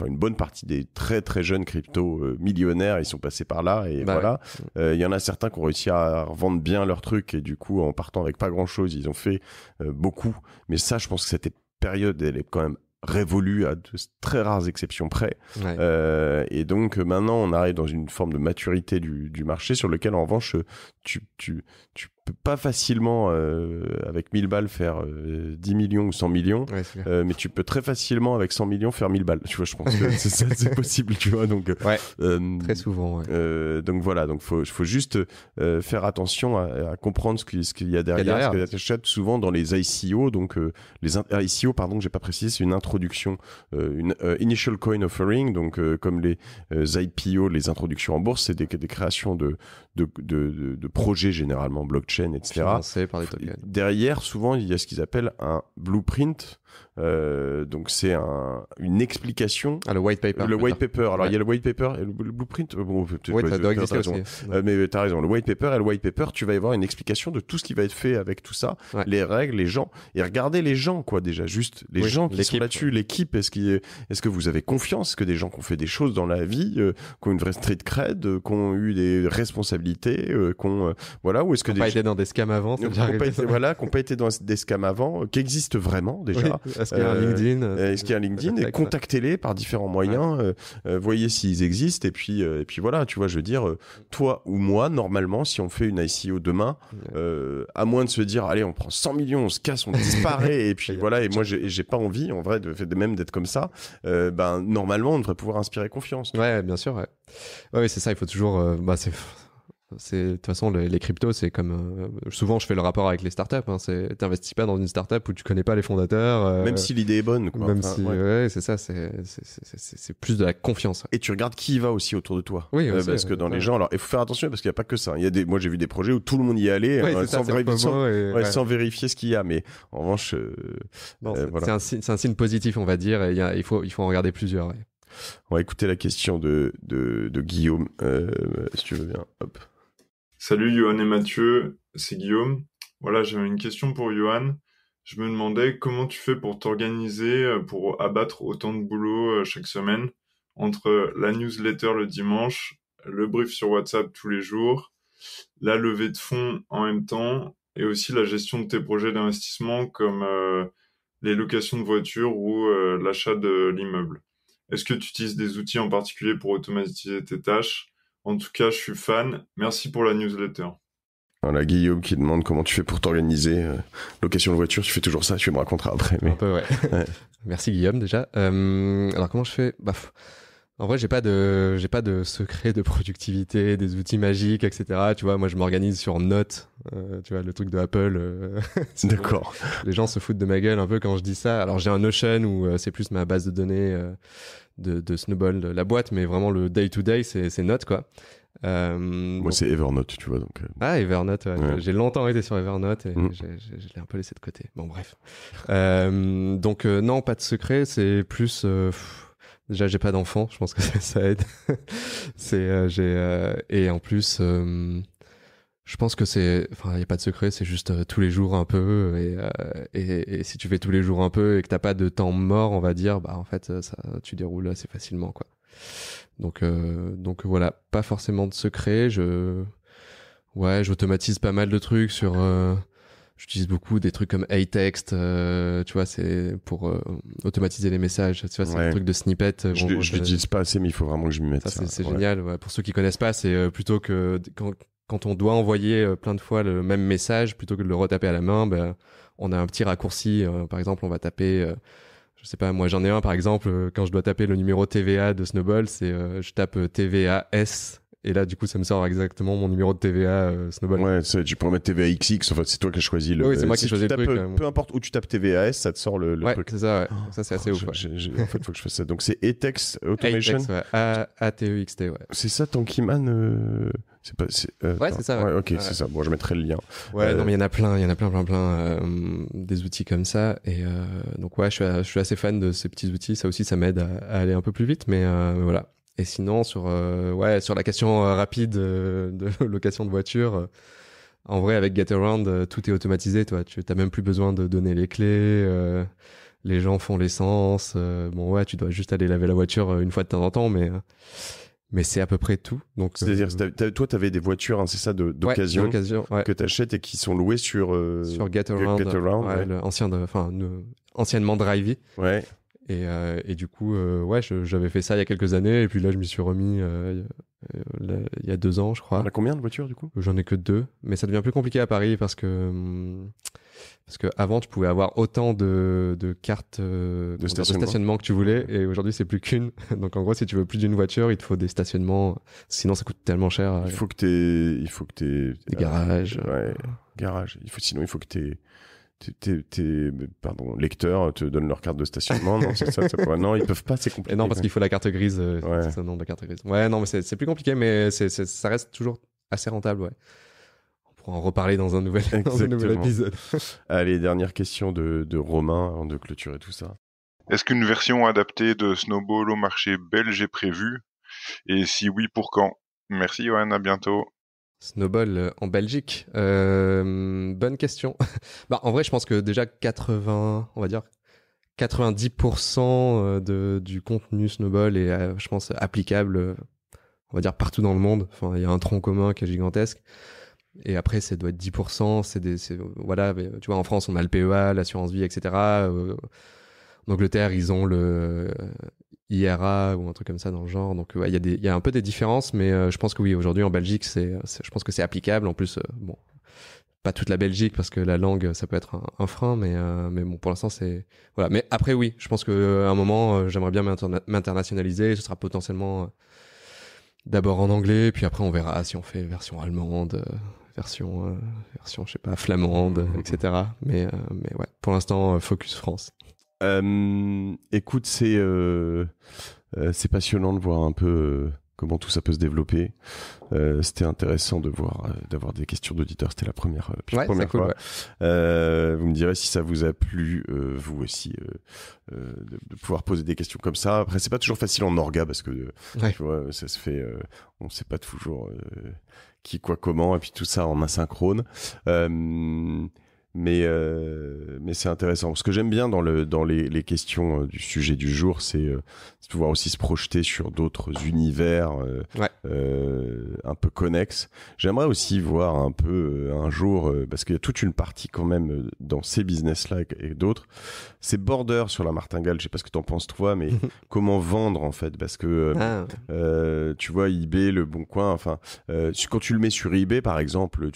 une bonne partie des très très jeunes crypto millionnaires, ils sont passés par là et voilà. Il y en a certains qui ont réussi à revendre bien leur truc et du coup en partant avec pas grand chose, ils ont fait beaucoup, mais ça je pense que cette période elle est quand même révolue à de très rares exceptions près, et donc maintenant on arrive dans une forme de maturité du marché sur lequel en revanche tu peux pas facilement avec 1000 balles faire 10 millions ou 100 millions, mais tu peux très facilement avec 100 millions faire 1000 balles, tu vois, je pense que c'est possible, tu vois, donc très souvent donc voilà, donc faut juste faire attention à comprendre ce qu'il y a derrière, ce que tu achètes souvent dans les ICO, donc les ICO, pardon, j'ai pas précisé, c'est une introduction, une initial coin offering, donc comme les IPO, les introductions en bourse, c'est des créations de projets généralement blockchain blockchain, etc. Financé par des tokens. Derrière, souvent, il y a ce qu'ils appellent un blueprint. Donc c'est une explication. Le white paper. Le white paper. Alors il y a le white paper et le blueprint. Bon, ça doit exister aussi. Mais t'as raison. Le white paper et le white paper, tu vas y avoir une explication de tout ce qui va être fait avec tout ça, les règles, les gens, et regardez les gens quoi déjà, juste les gens qui sont là-dessus, l'équipe. Est-ce que vous avez confiance? Est-ce que des gens qui ont fait des choses dans la vie, qui ont une vraie street cred, qui ont eu des responsabilités, voilà, ou est-ce que qui n'ont pas été dans des scams avant, qui n'ont pas été dans des scams avant, qui existent vraiment déjà. Est-ce qu'il y a un LinkedIn Est-ce qu'il y a un LinkedIn et contactez-les par différents moyens, voyez s'ils existent et puis voilà, tu vois, je veux dire, toi ou moi, normalement, si on fait une ICO demain, à moins de se dire, allez, on prend 100 millions, on se casse, on disparaît et puis voilà, et moi j'ai pas envie, en vrai, même d'être comme ça, normalement, on devrait pouvoir inspirer confiance. Ouais, bien sûr, ouais, c'est ça, il faut toujours, de toute façon les cryptos c'est comme souvent je fais le rapport avec les startups t'investis pas dans une startup où tu connais pas les fondateurs même si l'idée est bonne quoi. C'est ça, c'est plus de la confiance et tu regardes qui y va aussi autour de toi parce que dans les gens, alors il faut faire attention parce qu'il y a pas que ça, moi j'ai vu des projets où tout le monde y allait sans vérifier ce qu'il y a, mais en revanche voilà. c'est un signe positif on va dire, et il faut en regarder plusieurs. On va écouter la question de Guillaume si tu veux bien. Hop. Salut Johan et Mathieu, c'est Guillaume. Voilà, j'avais une question pour Johan. Je me demandais comment tu fais pour t'organiser, pour abattre autant de boulot chaque semaine, entre la newsletter le dimanche, le brief sur WhatsApp tous les jours, la levée de fonds en même temps, et aussi la gestion de tes projets d'investissement comme les locations de voitures ou l'achat de l'immeuble. Est-ce que tu utilises des outils en particulier pour automatiser tes tâches ? En tout cas, je suis fan. Merci pour la newsletter. Voilà, Guillaume qui demande comment tu fais pour t'organiser. Location de voiture, tu fais toujours ça, tu me raconteras après. Mais... Un peu, ouais. Merci Guillaume déjà. Alors comment je fais ? En vrai, j'ai pas de secret de productivité, des outils magiques, etc. Tu vois, moi je m'organise sur Note, tu vois, le truc de Apple. D'accord. Les gens se foutent de ma gueule un peu quand je dis ça. Alors j'ai un Notion où c'est plus ma base de données de Snowball, de la boîte, mais vraiment le day-to-day, c'est Note, quoi. Moi c'est Evernote, tu vois. Donc, Evernote, ouais. J'ai longtemps été sur Evernote et je l'ai un peu laissé de côté. Bon, bref. Donc non, pas de secret, c'est plus... Déjà, j'ai pas d'enfant, je pense que ça aide. Et en plus, je pense que y a pas de secret, c'est juste tous les jours un peu. Et si tu fais tous les jours un peu et que t'as pas de temps mort, on va dire, en fait, tu déroules assez facilement, quoi. Donc voilà, pas forcément de secret. J'automatise pas mal de trucs sur. J'utilise beaucoup des trucs comme A-Text, tu vois, c'est pour automatiser les messages, tu vois, c'est un truc de snippet. Je l'utilise pas assez, mais il faut vraiment que je m'y mette. C'est génial. Ouais. Pour ceux qui connaissent pas, c'est plutôt que quand on doit envoyer plein de fois le même message, plutôt que de le retaper à la main, on a un petit raccourci. Par exemple, on va taper, je sais pas, moi j'en ai un par exemple, quand je dois taper le numéro TVA de Snowball, je tape TVAS. Et là, du coup, ça me sort exactement mon numéro de TVA Snowball. Ouais, tu pourrais mettre TVA XX. En fait, c'est toi qui as choisi le. Oui, c'est moi qui ai choisi le truc. Peu importe où tu tapes TVAS, ça te sort le truc. Ouais, c'est ça. Ouais. Ça, c'est assez ouf. En fait, faut que je fasse ça. Donc, c'est A-Text Automation. A-Text, ouais. A-T-E-X-T, ouais. C'est ça, Tankiman. C'est pas. Ouais, c'est ça. Ouais, ok, c'est ça. Bon, je mettrai le lien. Ouais, non, mais il y en a plein. Des outils comme ça. Et donc, ouais, je suis assez fan de ces petits outils. Ça aussi, ça m'aide à aller un peu plus vite. Mais voilà. Et sinon, sur la question rapide de location de voiture, en vrai, avec Getaround, tout est automatisé. Toi, tu n'as même plus besoin de donner les clés. Les gens font l'essence. Tu dois juste aller laver la voiture une fois de temps en temps, mais c'est à peu près tout. Donc, c'est-à-dire, toi, tu avais des voitures, c'est ça, d'occasion que tu achètes et qui sont louées sur Getaround, anciennement Drivey. Ouais. Et du coup, j'avais fait ça il y a quelques années, et puis là, je m'y suis remis il y a 2 ans, je crois. On a combien de voitures, du coup ? J'en ai que 2, mais ça devient plus compliqué à Paris parce que avant, tu pouvais avoir autant de cartes de stationnement que tu voulais, et aujourd'hui, c'est plus qu'une. Donc, en gros, si tu veux plus d'une voiture, il te faut des stationnements. Sinon, ça coûte tellement cher. Il faut que t'aies des garages. Garage. Sinon, il faut que tes lecteurs te donnent leur carte de stationnement. Non, c'est ça pourrait... Non, ils peuvent pas, c'est compliqué. Et non, parce qu'il faut la carte grise. C'est ça, non, la carte grise. Ouais, non, mais c'est plus compliqué, mais ça reste toujours assez rentable, ouais. pourra en reparler dans un nouvel épisode. Allez, dernière question de Romain avant de clôturer tout ça. Est-ce qu'une version adaptée de Snowball au marché belge est prévue? Et si oui, pour quand? Merci Johan, à bientôt. Snowball en Belgique, bonne question. En vrai, je pense que déjà 90% du contenu Snowball est, je pense, applicable, on va dire, partout dans le monde. Enfin, il y a un tronc commun qui est gigantesque. Et après, ça doit être 10%. Voilà, tu vois, en France, on a le PEA, l'assurance vie, etc. En Angleterre, ils ont le IRA ou un truc comme ça dans le genre. Donc, ouais, il y a un peu des différences, mais je pense que oui, aujourd'hui, en Belgique, je pense que c'est applicable. En plus, bon, pas toute la Belgique parce que la langue, ça peut être un frein, mais bon, pour l'instant, c'est voilà. Mais après, oui, je pense qu'à un moment, j'aimerais bien m'internationaliser. Ce sera potentiellement d'abord en anglais, puis après, on verra si on fait version allemande, version, je sais pas, flamande, etc. Mais ouais, pour l'instant, focus France. Écoute, c'est passionnant de voir un peu comment tout ça peut se développer. C'était intéressant d'avoir des questions d'auditeurs. C'était la première fois. Cool, ouais. Vous me direz si ça vous a plu, vous aussi, de pouvoir poser des questions comme ça. Après, c'est pas toujours facile en orga parce que tu vois, ça se fait. On sait pas toujours qui, quoi, comment, et puis tout ça en asynchrone. Mais c'est intéressant. Ce que j'aime bien dans les questions du sujet du jour, c'est de pouvoir aussi se projeter sur d'autres univers un peu connexes. J'aimerais aussi voir un peu un jour, parce qu'il y a toute une partie quand même dans ces business-là et d'autres, c'est border sur la martingale. Je sais pas ce que t'en penses toi, mais comment vendre en fait, parce que tu vois, eBay, Le Bon Coin, enfin, quand tu le mets sur eBay par exemple,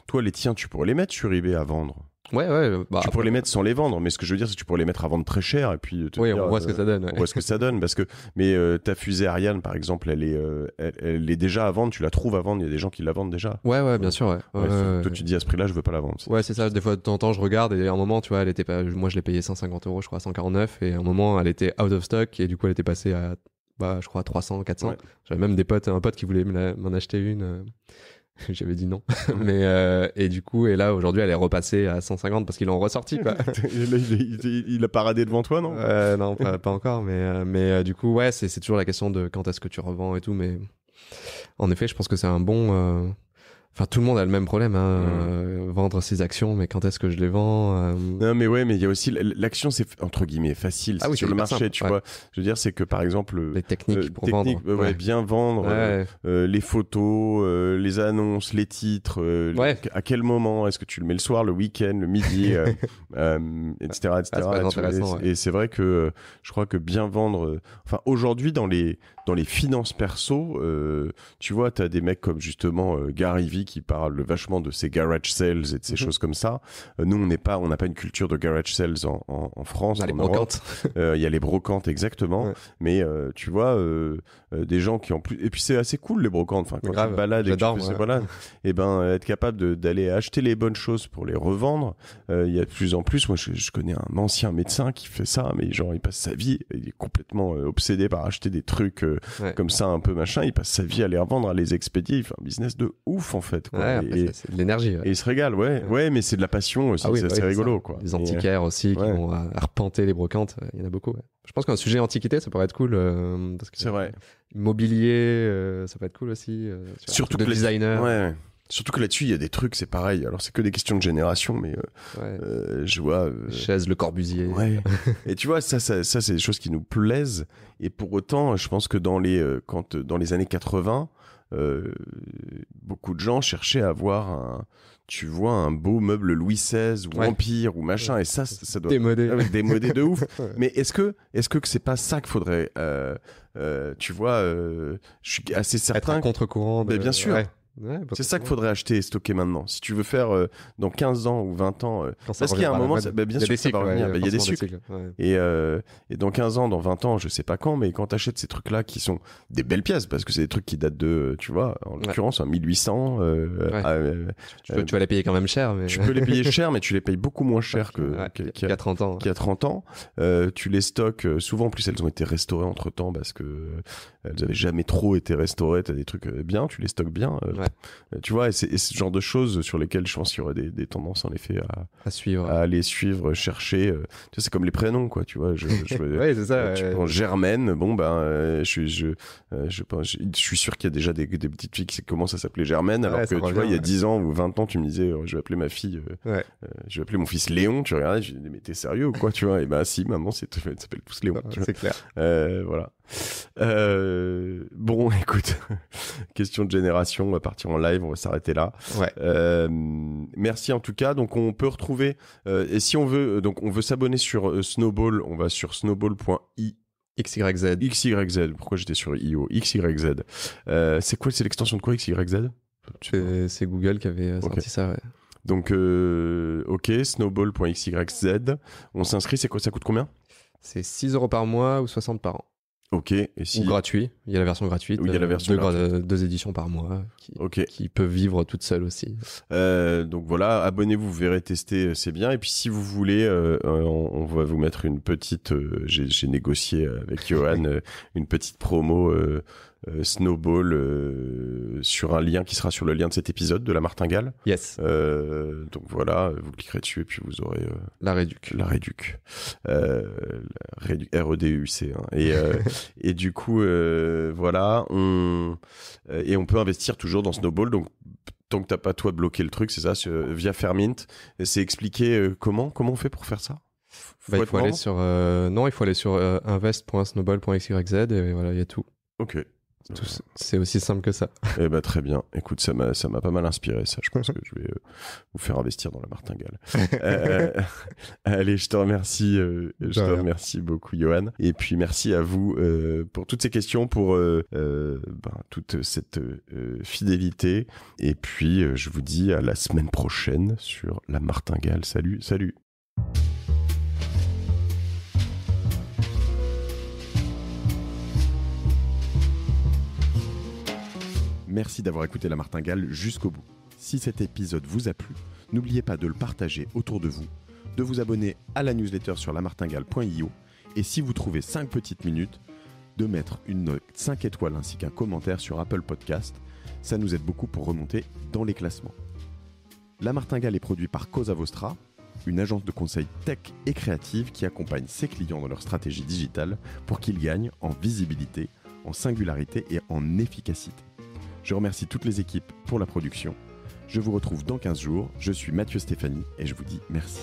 toi les tiens, tu pourrais les mettre sur eBay à vendre. Ouais. Tu pourrais les mettre sans les vendre, mais ce que je veux dire, c'est que tu pourrais les mettre à vendre très cher et puis on voit ce que ça donne. Ouais. On voit ce que ça donne, parce que ta fusée Ariane, par exemple, elle est déjà à vendre. Tu la trouves à vendre. Il y a des gens qui la vendent déjà. Ouais, bien sûr. Ouais. Toi, tu te dis à ce prix-là, je veux pas la vendre. Ouais, c'est ça. Des fois, de temps en temps, je regarde et à un moment, tu vois, elle était pas. Moi, je l'ai payé 150 €, je crois, 149, et à un moment, elle était out of stock et du coup, elle était passée à, je crois, 300, 400. Ouais. J'avais même un pote qui voulait m'en acheter une. J'avais dit non. Mais et du coup, et là aujourd'hui, elle est repassée à 150 parce qu'ils l'ont ressorti, quoi. il a paradé devant toi, non? Non, pas encore. Mais du coup, ouais, c'est toujours la question de quand est-ce que tu revends et tout. Mais en effet, je pense que c'est un bon. Enfin, tout le monde a le même problème, vendre ses actions, mais quand est-ce que je les vends Non, mais ouais, mais il y a aussi l'action, c'est entre guillemets facile sur le marché, simple, tu vois. Je veux dire, c'est que par exemple les techniques pour vendre, bien vendre, les photos, les annonces, les titres, à quel moment est-ce que tu le mets, le soir, le week-end, le midi, etc. Et c'est vrai que je crois que bien vendre, enfin aujourd'hui dans les finances perso, tu vois, t'as des mecs comme justement Gary Vee qui parle vachement de ces garage sales et de ces choses comme ça. Nous, on n'a pas une culture de garage sales en France. On a les brocantes. Il y a les brocantes, exactement. Ouais. Mais tu vois, des gens qui en plus... Et puis c'est assez cool les brocantes. Enfin, quand tu te balades et que tu fais ces balades, et être capable d'aller acheter les bonnes choses pour les revendre. Il y a de plus en plus, moi je connais un ancien médecin qui fait ça, mais genre il passe sa vie, il est complètement obsédé par acheter des trucs comme ça un peu machin, il passe sa vie à les revendre, à les expédier, il fait un business de ouf en fait, quoi. Ouais, c'est de l'énergie. Et il se régale, ouais, mais c'est de la passion aussi, c'est rigolo, quoi. Les antiquaires aussi qui vont arpenter les brocantes, il y en a beaucoup. Ouais. Je pense qu'un sujet antiquité, ça pourrait être cool, parce que c'est vrai. Mobilier, ça peut être cool aussi. Surtout que le designer. Ouais. Surtout que là-dessus, il y a des trucs, c'est pareil. Alors, c'est que des questions de génération, mais je vois... Chaise, Le Corbusier. Ouais. Et tu vois, ça, c'est des choses qui nous plaisent. Et pour autant, je pense que dans les années 80, beaucoup de gens cherchaient à avoir un beau meuble Louis XVI ou Empire ou machin, et ça doit... Démodé. Démodé de ouf. Mais est-ce que c'est pas ça qu'il faudrait... tu vois, je suis assez certain... Être à contre-courant. Mais bien sûr. Ouais. Ouais, c'est ça qu'il faudrait acheter et stocker maintenant. Si tu veux faire dans 15 ans ou 20 ans, parce qu'il y a un moment, bien sûr que ça va revenir. Il y a des cycles. Et dans 15 ans, dans 20 ans, je sais pas quand, mais quand t'achètes ces trucs-là qui sont des belles pièces, parce que c'est des trucs qui datent de, tu vois, en l'occurrence, en 1800. Tu vas les payer quand même cher. Mais... Tu peux les payer cher, mais tu les payes beaucoup moins cher qu'il y a 30 ans. Qu'il y a 30 ans. Tu les stockes, souvent en plus elles ont été restaurées entre temps parce que elles avaient jamais trop été restaurées. T'as des trucs bien, tu les stockes bien. Tu vois, et c'est ce genre de choses sur lesquelles je pense qu'il y aurait des tendances en effet à suivre, à aller suivre, chercher. Tu sais, c'est comme les prénoms, quoi. Tu vois, ouais, c'est ça. Tu prends Germaine, bon ben, je suis sûr qu'il y a déjà des petites filles qui commencent à s'appeler Germaine, alors que tu vois, il y a 10 ans ou 20 ans, tu me disais, je vais appeler ma fille, je vais appeler mon fils Léon. Tu regardais, je disais, mais t'es sérieux ou quoi, tu vois? Et ben si, maman, ils s'appellent tous Léon. C'est clair. Voilà. Bon, écoute, question de génération, on va partir en live, on va s'arrêter là. Ouais. Merci en tout cas. Donc on peut retrouver, et si on veut, donc on veut s'abonner sur Snowball, on va sur snowball.i. XYZ. Pourquoi j'étais sur IO? XYZ. C'est quoi? C'est l'extension de quoi, XYZ? C'est Google qui avait sorti ça, ouais. Donc, ok, snowball.xyz. On s'inscrit, c'est quoi? Ça coûte combien? C'est 6 € par mois ou 60 par an. Ok. Et si... Ou gratuit. Il y a la version gratuite. Oui, il y a la version gratuite. 2 éditions par mois qui peuvent vivre toutes seules aussi. Donc voilà, abonnez-vous, vous verrez tester, c'est bien. Et puis si vous voulez, on va vous mettre une petite... j'ai négocié avec Johan une petite promo Snowball sur un lien qui sera sur le lien de cet épisode de la Martingale. Yes. Donc voilà, vous cliquerez dessus et puis vous aurez la réduc. REDUC. Hein. Et du coup, voilà, on peut investir toujours dans Snowball. Donc tant que t'as pas toi bloqué le truc, c'est ça, via Fairmint. C'est expliqué comment on fait pour faire ça? Il faut aller sur invest.snowball.xyz et voilà, il y a tout. Ok. C'est aussi simple que ça. Eh ben très bien. Écoute, ça m'a pas mal inspiré, ça. Je pense que je vais vous faire investir dans la Martingale. Allez, je te remercie. Remercie beaucoup, Johan. Et puis merci à vous pour toutes ces questions, pour toute cette fidélité. Et puis je vous dis à la semaine prochaine sur la Martingale. Salut. Merci d'avoir écouté La Martingale jusqu'au bout. Si cet épisode vous a plu, n'oubliez pas de le partager autour de vous, de vous abonner à la newsletter sur lamartingale.io et si vous trouvez 5 petites minutes, de mettre une note 5 étoiles ainsi qu'un commentaire sur Apple Podcast. Ça nous aide beaucoup pour remonter dans les classements. La Martingale est produit par Cosa Vostra, une agence de conseil tech et créative qui accompagne ses clients dans leur stratégie digitale pour qu'ils gagnent en visibilité, en singularité et en efficacité. Je remercie toutes les équipes pour la production. Je vous retrouve dans 15 jours. Je suis Mathieu Stéphanie et je vous dis merci.